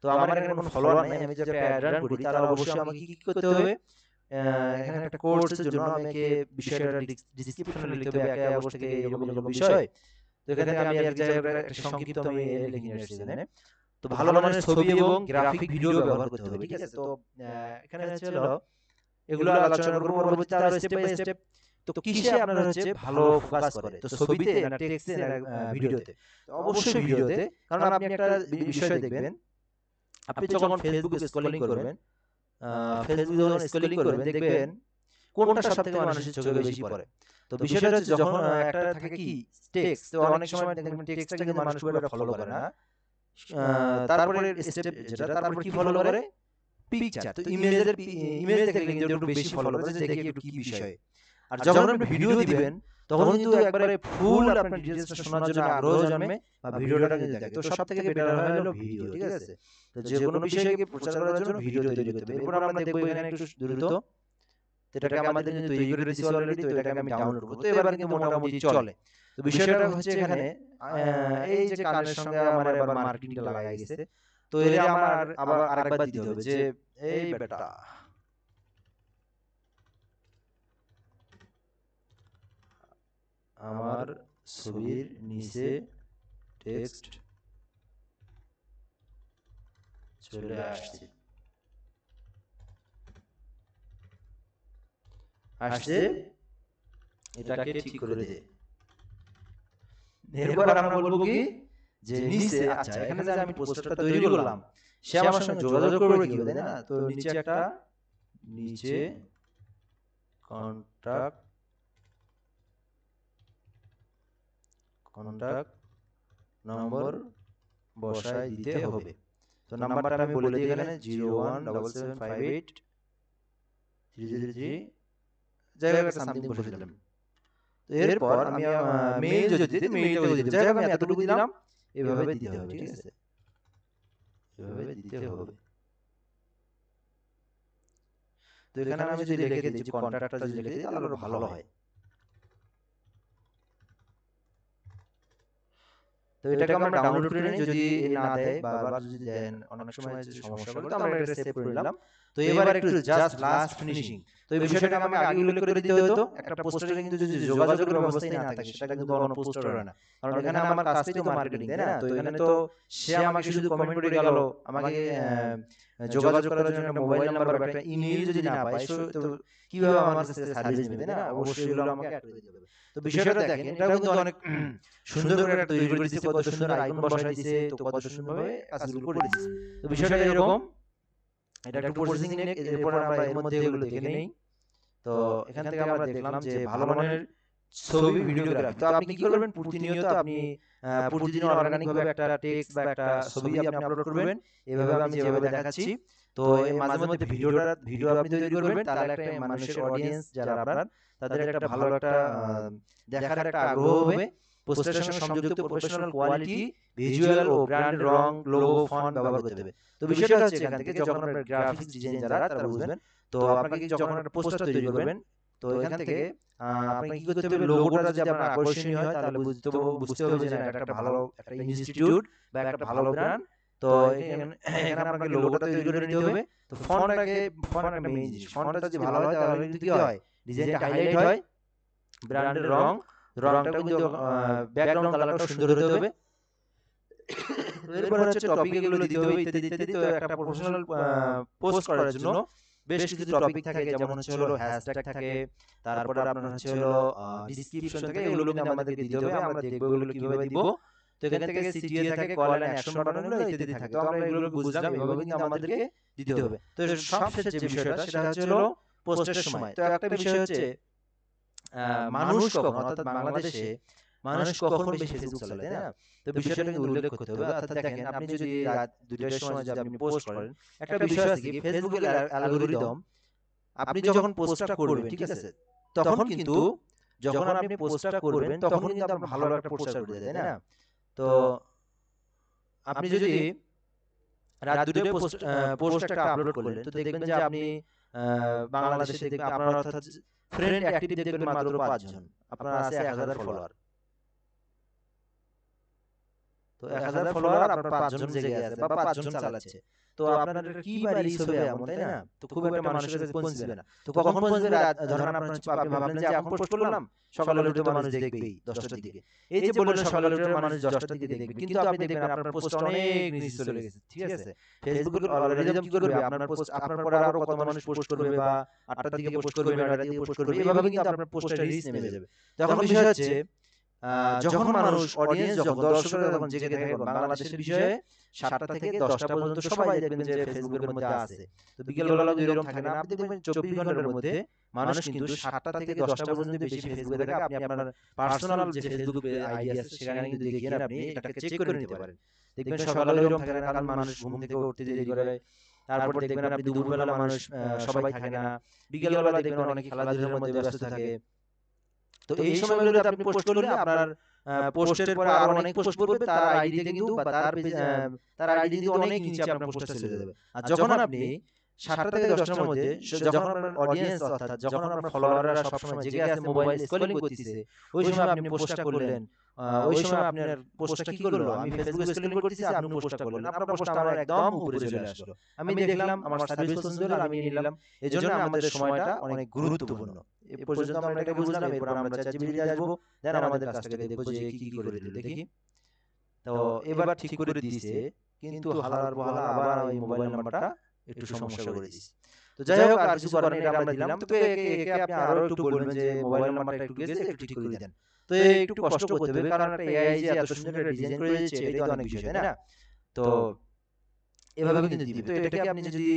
তো আমার এখানে কোনো ফলোয়ার নাই, আমি যদি একটা অ্যাড রান করি তাহলে অবশ্যই আমাকে কি কি করতে হবে, এখানে একটা কোর্সের জন্য আমাকে বিষয়টা ডেসক্রিপশনে লিখতে হবে 1 আগস্ট থেকে এরকম এরকম বিষয়। তো এখান থেকে আমি এক জায়গায় একটা সংক্ষিপ্ত আমি লিখে নিয়ে আসছি এখানে। তো ভালো মানের ছবি এবং গ্রাফিক ভিডিও ব্যবহার করতে হবে, ঠিক আছে। তো এখানে হচ্ছে হলো এগুলো আলোচনা করব পরবর্তীতে আরো স্টেপ বাই স্টেপ। তো কিসে আপনার হচ্ছে ভালো ফোকাস করে, তো ছবিতে না টেক্সটে না ভিডিওতে। তো অবশ্যই ভিডিওতে, কারণ আপনি একটা বিষয় দেখবেন, আপনি যখন ফেসবুক স্ক্রলিং করবেন, ফেসবুক যখন স্ক্রলিং করবেন দেখবেন কোনটা সবথেকে মানুষের চোখে বেশি পড়ে। তো বিষয়টা হচ্ছে যখন একটা থাকে কি টেক্সট, তো অনেক সময় দেখবেন টেক্সটটা কিন্তু মানুষ খুব একটা ফলো করে না। তারপরে স্টেপ যেটা, তারপর কি ফলো করে, পিকচার। তো ইমেজ দেখলে কিন্তু একটু বেশি ফলো করে, যে দেখি একটু কি বিষয়। আর যখন আপনি ভিডিও দিবেন তখন কিন্তু একবারে ফুল আপনার ডিটেইলসটা শোনার জন্য আগ্রহ জন্মে, বা ভিডিওটা কিন্তু দেখে। তো সবথেকে বেটার হয় হলো ভিডিও, ঠিক আছে। তো যে কোনো বিষয়কে প্রচার করার জন্য ভিডিও তৈরি করতে হবে। এরপর আমরা দেখব এখানে একটু দ্রুত, তো এটাকে আমাদের কিন্তু তৈরি করে দিয়েছি অলরেডি, তো এটাকে আমি ডাউনলোড করব। তো এবার কিন্তু মোটামুটি চলে। তো বিষয়টা হচ্ছে এখানে এই যে কানের সঙ্গে আমার এবার মার্কেটিংটা লাগাই গেছে, তো এর আমার আবার আরেকবার দিতে হবে যে এই বেটা আমার ছবির নিচে টেক্সট চলে আসছে, এটাকে ঠিক করে দে। এরপর আমরা বলবো কি যে নিচে আচ্ছা এখানে যে আমি পোস্টারটা তৈরি করলাম সে আমার সঙ্গে যোগাযোগ করবে কি হবে, তাই না? তো নিচে কন্টাক্ট নম্বর বসায় দিতে হবে। তো নাম্বারটা আমি বলে দিই এখানে 0177583003 জায়গায় সামথিং বসে দিলাম। তো এরপর আমি মেইল যদি দিই মেইলটাও দিয়ে দেব, জায়গা আমি এতটুকু দিলাম, এভাবে দিতে হবে, ঠিক আছে? এভাবে দিতে হবে। তো এখানে আমি যদি লিখে দিই যে কন্ট্রাক্টটা যদি লিখে দিই তাহলে আরো ভালো হয়। তো এটাকে আমরা ডাউনলোড করে নিই, যদি না দেয় বারবার যদি দেন অনেক সময় যদি সমস্যা করে তো আমরা এটা সেভ করে নিলাম। তো এবার একটু জাস্ট লাস্ট ফিনিশিং, তো এই বিষয়টা আমাকে আগে উল্লেখ করে দিতে হতো। একটা পোস্টারে কিন্তু যদি যোগাযোগের ব্যবস্থাই না থাকে সেটা কিন্তু কোনো পোস্টার হয় না, কারণ এখানে আমার কাজটাই তো মার্কেটিং, তাই না? তো এখানে তো সে আমাকে শুধু কমেন্ট করে গেল, আমাকে যোগাযোগ করার জন্য একটা মোবাইল নাম্বার বা একটা ইমেইল যদি না পাই তো কিভাবে আমার কাছে সার্ভিস নেবে, তাই না? অবশ্যই এগুলো আমাকে অ্যাড করে দিতে হবে। তো বিষয়টা দেখেন, এটা কিন্তু অনেক সুন্দর করে একটা তৈরি করে দিয়েছে, কত সুন্দর আইকন বসাই দিয়েছে, তো কত সুন্দরভাবে কাজগুলো করে দিয়েছে। তো বিষয়টা এরকম, এটা একটু প্রসেসিং নিয়ে এরপর আমরা এর মধ্যে এগুলো দেখে নেই। তো এখান থেকে আমরা দেখলাম যে ভালো মানের ছবি ভিডিওগ্রাফি। তো আপনি কি করবেন, প্রতিনিয়ত আপনি প্রতিদিন অর্গানিক ভাবে একটা টেক্সট বা একটা ছবি আপনি আপলোড করবেন, এভাবে আমি যেভাবে দেখাচ্ছি। তো এই মাঝে মধ্যে ভিডিও আপনি তৈরি করবেন, তাহলে একটা মানুষের অডিয়েন্স যারা আপনার তাদের একটা ভালো একটা দেখার একটা আগ্রহ হবে। পোস্টের সঙ্গে সংযুক্ত প্রফেশনাল কোয়ালিটি ভিজুয়াল ও ব্র্যান্ড রং লোগো ফন্ট ব্যবহার করতে হবে। তো বিষয়টা হচ্ছে এখান থেকে যখন আপনার গ্রাফিক্স ডিজাইন যারা তারা বুঝবেন, তো আপনাকে যখন একটা পোস্টার তৈরি করবেন তো এখান থেকে আপনাকে কি করতে হবে, লোগোটা যদি আপনার আকর্ষণীয় হয় তাহলে বুঝতে হবে যে এটা একটা ভালো একটা ইনস্টিটিউট বা একটা ভালো ব্র্যান্ড। তো এখানে আপনাকে লোগোটা তৈরি করে নিতে হবে। তো ফন্ট একটা মেইন জিনিস, ফন্টটা যদি ভালো হয় তাহলে কিন্তু কি হয়, ডিজাইনটা হাইলাইট হয়। ব্র্যান্ডের রংটা কিন্তু ব্যাকগ্রাউন্ড কালারটা সুন্দর হতে হবে। এরপর হচ্ছে টপিক এগুলো দিতে হবে ইত্যাদি ইত্যাদি। তো একটা প্রফেশনাল পোস্ট করার জন্য বেশ কিছু টপিক থাকে, যেমন হচ্ছে হলো হ্যাশট্যাগ থাকে, তারপর আপনার হচ্ছে হলো ডেসক্রিপশন থাকে, এগুলো কিন্তু আমাদেরকে দিতে হবে। আমরা দেখব এগুলো কিভাবে দিব। তো এখান থেকে সিটিএ থাকে, কল এন্ড অ্যাকশন বাটন এগুলো ইত্যাদি থাকে। তো আমরা এগুলো বুঝলাম, এভাবে কিন্তু আমাদেরকে দিতে হবে। তো সবশেষ যে বিষয়টা সেটা হচ্ছে হলো পোস্টের সময়। তো একটা বিষয় হচ্ছে মানুষ কখন, অর্থাৎ বাংলাদেশে মানুষ কখন বেশি ফেসবুক চালায়, তাই না? তো বিষয়টা কিন্তু উল্লেখ করতে হবে। অর্থাৎ দেখেন, আপনি যদি রাত 2টার সময় যদি আপনি পোস্ট করেন, একটা বিষয় আছে কি, ফেসবুকের অ্যালগরিদম আপনি যখন পোস্টটা করবেন, ঠিক আছে, তখন কিন্তু যখন আপনি পোস্টটা করবেন তখন কিন্তু আপনার ভালো একটা পোস্টার করে দেয়, তাই না? তো আপনি যদি রাত 2টায় পোস্ট একটা আপলোড করলেন, তো দেখবেন যে আপনি বাংলাদেশে দেখবেন আপনার অর্থাৎ ফ্রেন্ড অ্যাক্টিভ দেখবেন মাত্র 5 জন, আপনার আছে 1000 ফলোয়ার। তো 1000 ফলোয়ার আপনার 5 জন জেগে আছে বা 5 জন চালাচ্ছে। তো আপনার কি বা রিচ হবে এমন, তাই না? তো খুব একটা মানুষের কাছে পৌঁছবে না। তো কখন পৌঁছবে, ধরেন আপনি ভাবলেন যে এখন পোস্ট করলাম, সকালে উঠে তো মানুষ দেখবেই 10টার দিকে। এই যে বললেন সকালে উঠে মানুষ 10টার দিকে দেখবে, কিন্তু আপনি দেখবেন আপনার পোস্ট অনেক নিচে চলে গেছে, ঠিক আছে? ফেসবুকের অলগরিদম কি করবে, আপনার পোস্ট আপনার পরে আরো কত মানুষ পোস্ট করবে, বা 8টার দিকে পোস্ট করবে, 9টার দিকে পোস্ট করবে, এভাবে কিন্তু আপনার পোস্টের রিচ নেমে যাবে। তখন বিষয় হচ্ছে যখন মানুষ অডিয়েন্স যখন দর্শকরা যখন জেগে থাকে বাংলাদেশের বিষয়ে 7টা থেকে 10টা পর্যন্ত সবাই দেখবেন যে ফেসবুকের মধ্যে আছে। তো বিকেলবেলা এরকম থাকে না, আপনি দেখবেন 24 ঘন্টার মধ্যে মানুষ কিন্তু 7টা থেকে 10টা পর্যন্ত বেশি ফেসবুকে থাকে। আপনি আপনার পার্সোনাল যে ফেসবুক আইডি আছে সেখানে কিন্তু দেখিয়ে আপনি এটাকে চেক করে নিতে পারেন। দেখবেন সকালে এরকম থাকে না, কারণ মানুষ ঘুম থেকে উঠতে দেরি করে। তারপর দেখবেন আপনি দুপুরবেলা মানুষ সবাই থাকে না, বিকেলবেলা দেখবেন অনেকে খেলাধুলার মধ্যে ব্যস্ত থাকে। তো এই সময়গুলোতে আপনি পোস্ট করলে আপনার পোস্টের পরে আরো অনেক পোস্ট করবে, তার আইডিতে কিন্তু বা তার আইডি দিয়ে অনেক নিচে আপনার পোস্টটা চলে যাবে। আর যখন আপনি 7টা থেকে 10টার মধ্যে যখন আপনার অডিয়েন্স অর্থাৎ যখন আপনার ফলোয়াররা সবসময় জেগে আছে, মোবাইল স্ক্রলিং করতেছে, ওই সময় আপনি পোস্টটা করলেন, ওই সময় আপনার পোস্টটা কি করলো, আমি ফেসবুকে স্ক্রলিং করতেছি, আপনি পোস্টটা করলেন, আপনার পোস্টটা আমার একদম উপরে চলে আসলো। আমি দেখলাম, আমার সার্ভিস পছন্দ হলো, আমি নিয়ে নিলাম। এজন্য আমাদের সময়টা অনেক গুরুত্বপূর্ণ। এই পর্যন্ত আমরা এটা বুঝলাম, এরপর আমরা চ্যাটজিপিটিতে আসবো, দেন আমাদের কাজটাকে দেখবো যে কি কি করে দিল দেখি। তো এবার ঠিক করে দিয়েছে, কিন্তু হালার বহালা আবার ওই মোবাইল নাম্বারটা একটু সমস্যা করে দিয়েছে। তো যাই হোক, আর কিছু করার নেই, এটা আমরা দিলাম। তো একে আপনি আরো একটু বলবেন যে মোবাইল নাম্বারটা একটু গেছে, একটু ঠিক করে দেন। তো একটু কষ্ট করতে হবে, কারণ একটা এআই যে এত সুন্দর একটা ডিজাইন করে দিচ্ছে, এটাই তো অনেক বিষয়, তাই না? তো এভাবে কিন্তু দিবে। তো এটাকে আপনি যদি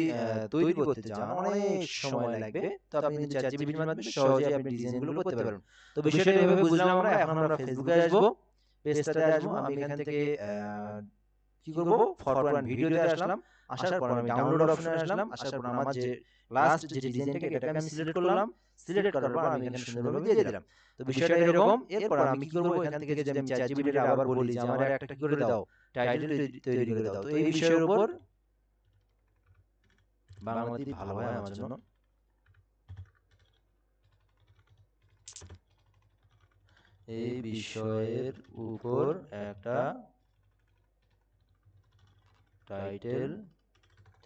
তৈরি করতে চান অনেক সময় লাগবে। তো আপনি কিন্তু ChatGPT-র মাধ্যমে সহজেই আপনি ডিজাইনগুলো করতে পারবেন। তো বিষয়টা এভাবে বুঝলাম আমরা। এখন আমরা ফেসবুকে আসবো, পেজটাতে আসবো। আমি এখান থেকে কি করব, ফটো অ্যান্ড ভিডিওতে আসলাম। আসার পর আমি ডাউনলোড অপশনে আসলাম। আসার পর আমার যে লাস্ট যে ডিজাইনটা, এটাকে আমি সিলেক্ট করলাম। সিলেক্ট করার পর আমি এখানে সুন্দরভাবে দিয়ে দিলাম। তো বিষয়টা এরকম। এরপর আমি কি করব, এখান থেকে যদি আমি ChatGPT-কে আবার বলি যে আমার একটা কি করে দাও, টাইটেল তৈরি করে দাও। তো এই বিষয়ের উপর বাংলাতেই ভালো হয় আমার জন্য। এই বিষয়ের উপর একটা টাইটেল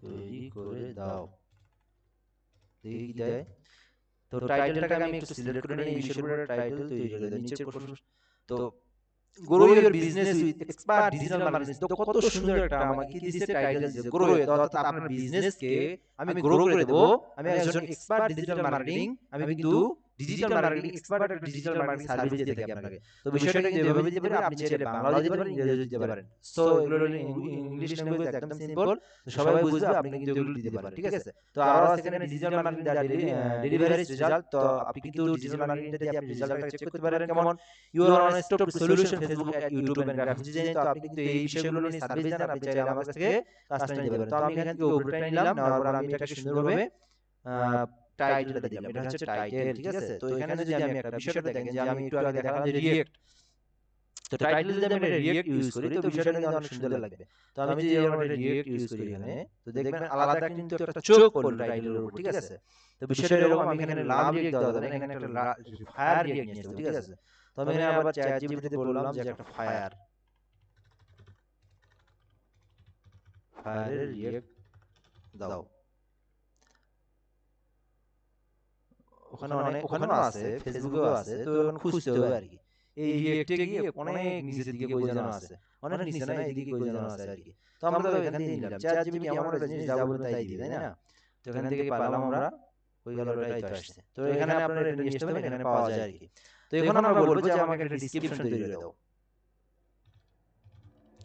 তৈরি করে দাও। দেখি কি দেয়। তো টাইটেলটাকে আমি একটু সিলেক্ট করে নিই। এই বিষয়ের উপর টাইটেল তৈরি করে দাও। নিচের প্রশ্ন, তো grow your business with expert digital marketing. তো কত সুন্দর একটা আমাকে কি দিছে টাইটেল দিছে, গ্রো, অর্থাৎ আপনার বিজনেসকে আমি গ্রো করে দেব। আমি একজন এক্সপার্ট ডিজিটাল মার্কেটিং, আমি কিন্তু ডিজিটাল মার্কেটিং এক্সপার্ট, একটা ডিজিটাল মার্কেটিং সার্ভিস দিয়ে থাকি আপনাকে। তো বিষয়টা কিন্তু এভাবে দিতে পারেন, আপনি চাইলে বাংলাও দিতে পারেন, ইংরেজিও দিতে পারেন। সো এগুলো ইংলিশ ল্যাঙ্গুয়েজ একদম সিম্পল, তো সবাই বুঝবে, আপনি কিন্তু এগুলো দিতে পারেন, ঠিক আছে? তো আরো আছে এখানে ডিজিটাল মার্কেটিং ডেলিভারিজ রেজাল্ট। তো আপনি কিন্তু ডিজিটাল মার্কেটিংটা দিয়ে আপনি রেজাল্টটা চেক করতে পারেন কেমন। You are on a stop to solution Facebook at YouTube and graphics design। তো আপনি কিন্তু এই বিষয়গুলো নিয়ে সার্ভিস দেন, আপনি চাইলে আমার কাছ থেকে কাজটা নিতে পারেন। তো আমি এখান থেকে উপরেটা নিলাম, নেওয়ার পর আমি এটাকে সুন্দরভাবে টাইটেলটা দিলাম। এটা হচ্ছে টাইটেল, ঠিক আছে? তো এখানে যদি আমি একটা বিষয়টা দেখেন যে আমি একটু আগে দেখালাম যে রিয়েক্ট, তো টাইটেল যদি আমি এটা রিয়েক্ট ইউজ করি, তো বিষয়টা কিন্তু অনেক সুন্দর লাগবে। তো আমি যদি এটা রিয়েক্ট ইউজ করি এখানে, তো দেখবেন আলাদা কিন্তু একটা চোখ পড়লো টাইটেলের উপর, ঠিক আছে? তো বিষয়টা এরকম, আমি এখানে লাভ রিয়েক্ট দেওয়া যাবে না, এখানে একটা ফায়ার রিয়েক্ট নিয়ে আসবো, ঠিক আছে? তো আমি এখানে আবার ChatGPT-তে বললাম যে একটা ফায়ারের রিয়েক্ট দাও। ওখানেও আছে, ফেসবুকেও আছে, তো এখন খুঁজতে হবে আর কি। এই রিয়েক্টে গিয়ে অনেক নিচের দিকে কই যেন আছে, অনেক নিচে না, এইদিকে কই যেন আছে আর কি। তো আমরা তো এখান থেকে নিলাম। ChatGPT এমন একটা জিনিস, যা বলবে তাই দিবে, তাই না? তো এখান থেকে পেলাম আমরা, ওই গেল, এটাই তো আসছে। তো এখানে আপনারা এটা নিয়ে আসতে পারেন, এখানে পাওয়া যায় আর কি। তো এখন আমরা বলবো যে আমাকে একটা ডিসক্রিপশন তৈরি করে দাও।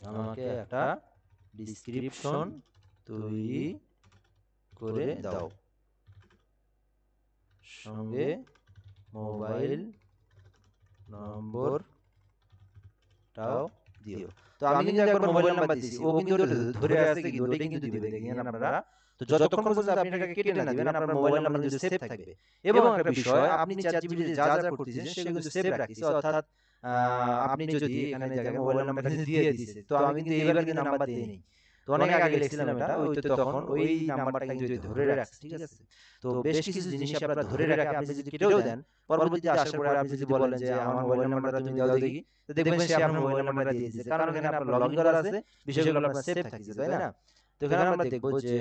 আমাকে একটা ডিসক্রিপশন তৈরি করে দাও, সঙ্গে মোবাইল নম্বরটাও দিও। তো আমি কিন্তু একবার মোবাইল নাম্বার দিয়েছি, ও কিন্তু ওটা ধরে আছে, কিন্তু ওটাই কিন্তু দিবে, দেখেন আপনারা। তো যতক্ষণ পর্যন্ত আপনি এটাকে কেটে না দিবেন, আপনার মোবাইল নাম্বার কিন্তু সেভ থাকবে। এবং একটা বিষয়, আপনি ChatGPT যা যা করতেছেন সেগুলো কিন্তু সেভ রাখিস, অর্থাৎ আপনি যদি এখানে দেখেন মোবাইল নাম্বারটা কিন্তু দিয়ে দিয়েছে, তো আমি কিন্তু এইবার কিন্তু নাম্বার দিই নি। তো অনেক আগে লিখছিলাম এটা, ওই তো তখন ওই নাম্বারটা কিন্তু ধরে রাখছে, ঠিক আছে? তো বেশ কিছু জিনিস আপনারা ধরে রাখে, আপনি যদি কেটেও দেন, পরবর্তীতে আসার পরে আপনি যদি বলেন যে আমার মোবাইল নাম্বারটা তুমি দাও দেখি, তো দেখবেন সে আপনার মোবাইল নাম্বারটা দিয়ে দিয়েছে, কারণ এখানে আপনার লগইন করা আছে, বিষয়গুলো আপনার সেভ থাকছে, তাই না? তো এখানে আমরা দেখবো যে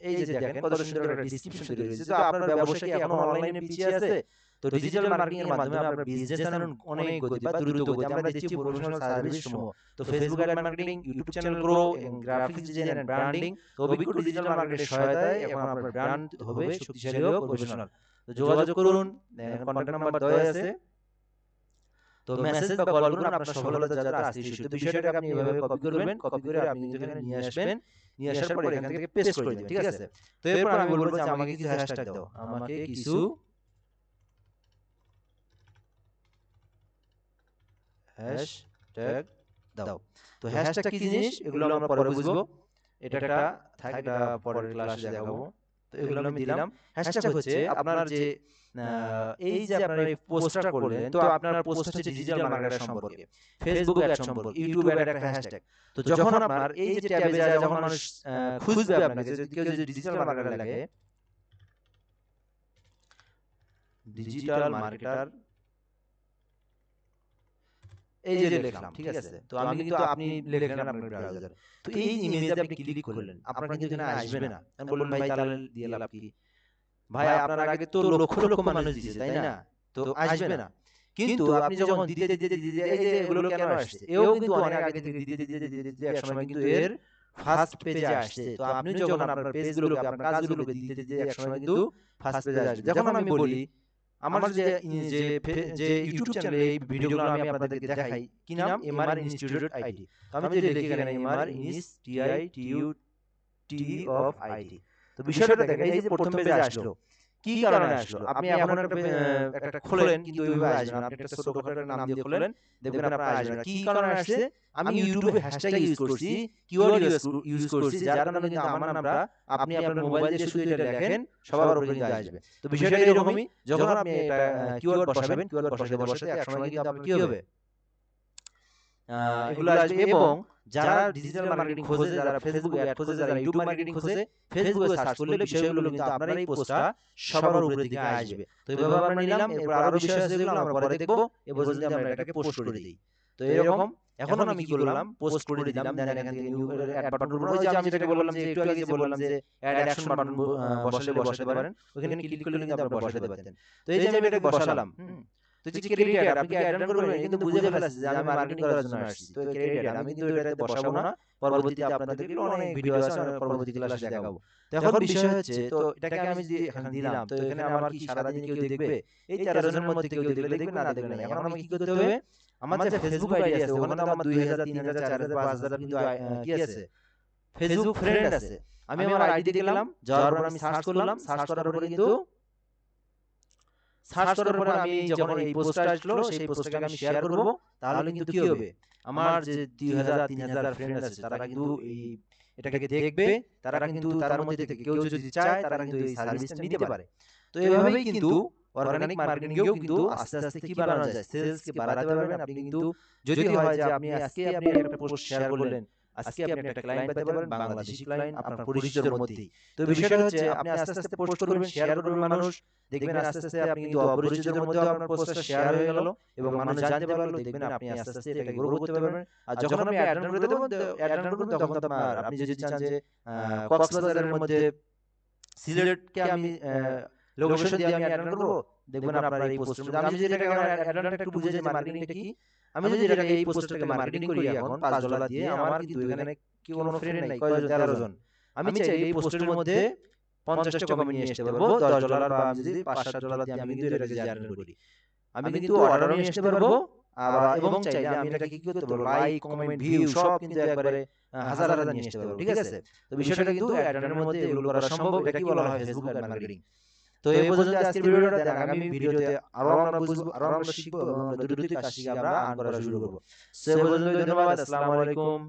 এই যে দেখেন কত সুন্দর একটা ডিসক্রিপশন তৈরি হয়েছে। তো আপনার ব্যবসা কি এখনো অনলাইনে পিছিয়ে আছে? তো ডিজিটাল মার্কেটিং এর মাধ্যমে আপনার বিজনেস অনেক গতি বা দ্রুত গতি আমরা দিচ্ছি প্রফেশনাল সার্ভিস সমূহ। তো Facebook ad marketing, YouTube channel grow, graphics design and branding. তো অভিজ্ঞ ডিজিটাল মার্কেটের সহায়তায় এখন আপনার ব্র্যান্ড হবে শক্তিশালী ও প্রফেশনাল। তো যোগাযোগ করুন, কন্টাক্ট নাম্বার দেওয়া আছে। তো মেসেজ বা কল করুন, আপনার সফলতা যাতে আসতেই শুরু। তো বিষয়টাকে আপনি এভাবে কপি করবেন, কপি করে আপনি কিন্তু এখানে নিয়ে আসবেন, নিয়ে আসার পরে এখান থেকে পেস্ট করে দিবেন, ঠিক আছে? তো এরপর আমি বলবো যে আমাকে কিছু হ্যাশট্যাগ দাও, আমাকে কিছু হ্যাশট্যাগ দাও। তো হ্যাশট্যাগ কি জিনিস এগুলো আমরা পরে বুঝবো, এটা একটা থাক, এটা পরের ক্লাসে দেখাবো। তো এগুলো আমি দিলাম। হ্যাশট্যাগ হচ্ছে আপনার যে এই যে আপনার এই পোস্টটা করলেন, তো আপনার পোস্ট হচ্ছে ডিজিটাল মার্কেটার সম্পর্কে, ফেসবুক অ্যাড সম্পর্কে, ইউটিউব অ্যাড একটা হ্যাশট্যাগ। তো যখন আপনার এই যে ট্যাবে যায়, যখন মানুষ খুঁজবে আপনাকে, যদি কেউ যদি ডিজিটাল মার্কেটার লাগে, ডিজিটাল মার্কেটার এই যে লিখলাম, ঠিক আছে? তো আমি কিন্তু আপনি লিখলেন আপনার ব্রাউজারে, তো এই ইমেজে আপনি ক্লিক করলেন, আপনার কিন্তু এখানে আসবে না। আমি বললাম ভাই তাহলে দিয়ে লাভ কি? ভাই আপনার আগে তো লক্ষ লক্ষ মানুষ দিয়েছে, তাই না? তো আসবে না। কিন্তু আপনি যখন দিতে দিতে দিতে এই যে এগুলো কেন আসছে, এও কিন্তু অনেক আগে থেকে দিতে দিতে দিতে দিতে একসময় কিন্তু এর ফার্স্ট পেজে আসছে। তো আপনি যখন আপনার পেজগুলোকে আপনার কাজগুলোকে দিতে দিতে একসময় কিন্তু ফার্স্ট পেজে আসবে। যখন আমি বলি আমার যে ইউটিউব চ্যানেলে এই ভিডিওগুলো আমি আপনাদেরকে দেখাই, কি নাম? MR institute IT. তো আমি যদি লিখি এখানে এমআর ইনস্টিটিউট অফ আইটি, তো বিষয়টা দেখেন, এই যে প্রথম পেজে আসলো, কি কারণে আসলো? আপনি এখন একটা খোলেন কিন্তু ওইভাবে আসবে না। আপনি একটা ছোটখাটো একটা নাম দিয়ে খোলেন, দেখবেন আপনার আসবে না। কি কারণে আসছে? আমি ইউটিউবে হ্যাশট্যাগ ইউজ করছি, কিওয়ার্ড ইউজ করছি, যার কারণে কিন্তু আমার নামটা আপনি আপনার মোবাইল দিয়ে শুধু এটা লেখেন, সবার উপরে কিন্তু আসবে। তো বিষয়টা এরকমই, যখন আপনি এটা কিওয়ার্ড বসাবেন, কিওয়ার্ড বসাতে একসময় কিন্তু আপনার কি হবে? এগুলো আসবে। এবং যারা ডিজিটাল মার্কেটিং খোঁজে, যারা ফেসবুক অ্যাড খোঁজে, যারা ইউটিউব মার্কেটিং খোঁজে, ফেসবুকে সার্চ করলে বিষয়গুলো কিন্তু আপনার এই পোস্টটা সবার উপরের দিকে আসবে। তো এইভাবে আমরা নিলাম। এরপর আরো বিষয় আছে যেগুলো আমরা পরে দেখব। এ পর্যন্ত আমরা এটাকে পোস্ট করে দিই। তো এরকম এখন আমি কি করলাম? পোস্ট করে দিলাম। দেন এখান থেকে নিউ অ্যাড বাটন করব। ওই যে আমি যেটা বললাম, যে একটু আগে যে বললাম যে অ্যাড অ্যাকশন বাটন বসাতে পারেন। ওখানে ক্লিক করলে কিন্তু আপনি বসাতে পারতেন। তো এই যে আমি এটাকে বসালাম, তো যে ক্রেডিট অ্যাড, আপনি কি অ্যাড রান করবেন? কিন্তু বুঝে ফেলেছে যে আমি মার্কেটিং করার জন্য আসছি। তো ক্রেডিট অ্যাড আমি কিন্তু এটাতে বসাবো না। পরবর্তীতে আপনাদের এগুলো অনেক ভিডিও আছে, অনেক পরবর্তী ক্লাসে দেখাবো। তো এখন বিষয় হচ্ছে, তো এটাকে আমি যদি এখানে দিলাম, তো এখানে আমার কি সারাদিন কেউ দেখবে? এই 13 জনের মধ্যে কেউ দেখলে দেখবে, না দেখলে না। এখন আমি কি করতে হবে? আমার যে ফেসবুক আইডি আছে, ওখানে তো আমার 2000, 3000, 4000, 5000 কিন্তু কি আছে? ফেসবুক ফ্রেন্ড আছে। আমি আমার আইডি গেলাম, যাওয়ার পর আমি সার্চ করলাম। সার্চ করার পরে কিন্তু সার্চ করার পরে আমি যখন এই পোস্টটা আসলো, সেই পোস্টটাকে আমি শেয়ার করব, তাহলে কিন্তু কি হবে? আমার যে 2000, 3000 ফ্রেন্ড আছে, তারা কিন্তু এটাকে দেখবে। তারা কিন্তু তার মধ্যে থেকে কেউ যদি চায়, তারা কিন্তু এই সার্ভিসটা নিতে পারে। তো এভাবেই কিন্তু অর্গানিক মার্কেটিং এও কিন্তু আস্তে আস্তে কি বাড়ানো যায়? সেলস কে বাড়াতে পারবেন আপনি। কিন্তু যদি হয় যে আপনি আজকে একটা পোস্ট শেয়ার করলেন, আজকে আপনি একটা ক্লায়েন্ট পেতে পারেন, বাংলাদেশী ক্লায়েন্ট আপনার পরিচিতর মধ্যেই। তো বিষয়টা হচ্ছে, আপনি আস্তে আস্তে পোস্ট করবেন, শেয়ার করবেন, মানুষ দেখবেন আস্তে আস্তে আপনি কিন্তু অপরিচিতদের মধ্যেও আপনার পোস্টটা শেয়ার হয়ে গেল এবং মানুষ জানতে পারলো। দেখবেন আপনি আস্তে আস্তে এটাকে গ্রো করতে পারবেন। আর যখন আপনি অ্যাড রান করে দেবেন, অ্যাড রান করবেন, তখন তো আপনার, আপনি যদি চান যে কক্সবাজারের মধ্যে সিলেটকে আমি লোকেশন দিয়ে আমি অ্যাড রান করব, দেখবেন আপনার এই পোস্টের মধ্যে, আমি যদি এটাকে অ্যাড রানটা একটু বুঝে যে মার্কেটিংটা কি, আমি যদি এটাকে এই পোস্টটাকে মার্কেটিং করি এখন $5 দিয়ে, আমার কিন্তু এখানে কি কোনো ফ্রেন্ড নাই, কয়জন? 13 জন। আমি চাই এই পোস্টের মধ্যে 50টা কমেন্ট নিয়ে আসতে পারবো $10, বা আমি যদি $5-7 দিয়ে আমি কিন্তু এটাকে জেনারেট করি, আমি কিন্তু অর্ডারও নিয়ে আসতে পারবো। আবার এবং চাইলে আমি এটাকে কি করতে পারবো? লাইক, কমেন্ট, ভিউ সব কিন্তু একবারে হাজার হাজার নিয়ে আসতে পারবো। ঠিক আছে? তো বিষয়টা কিন্তু অ্যাড রানের মধ্যে এগুলো করা সম্ভব। এটা কি বলা হয়? Facebook ad marketing. তো এই পর্যন্ত আজকের ভিডিওটা। দেন আগামী ভিডিওতে আরো আমরা বুঝবো, আরো আমরা শিখবো এবং আমরা দ্রুত কাজ শিখে আমরা আর্ন করা শুরু করবো। সো এই পর্যন্ত ধন্যবাদ। আসসালামু আলাইকুম।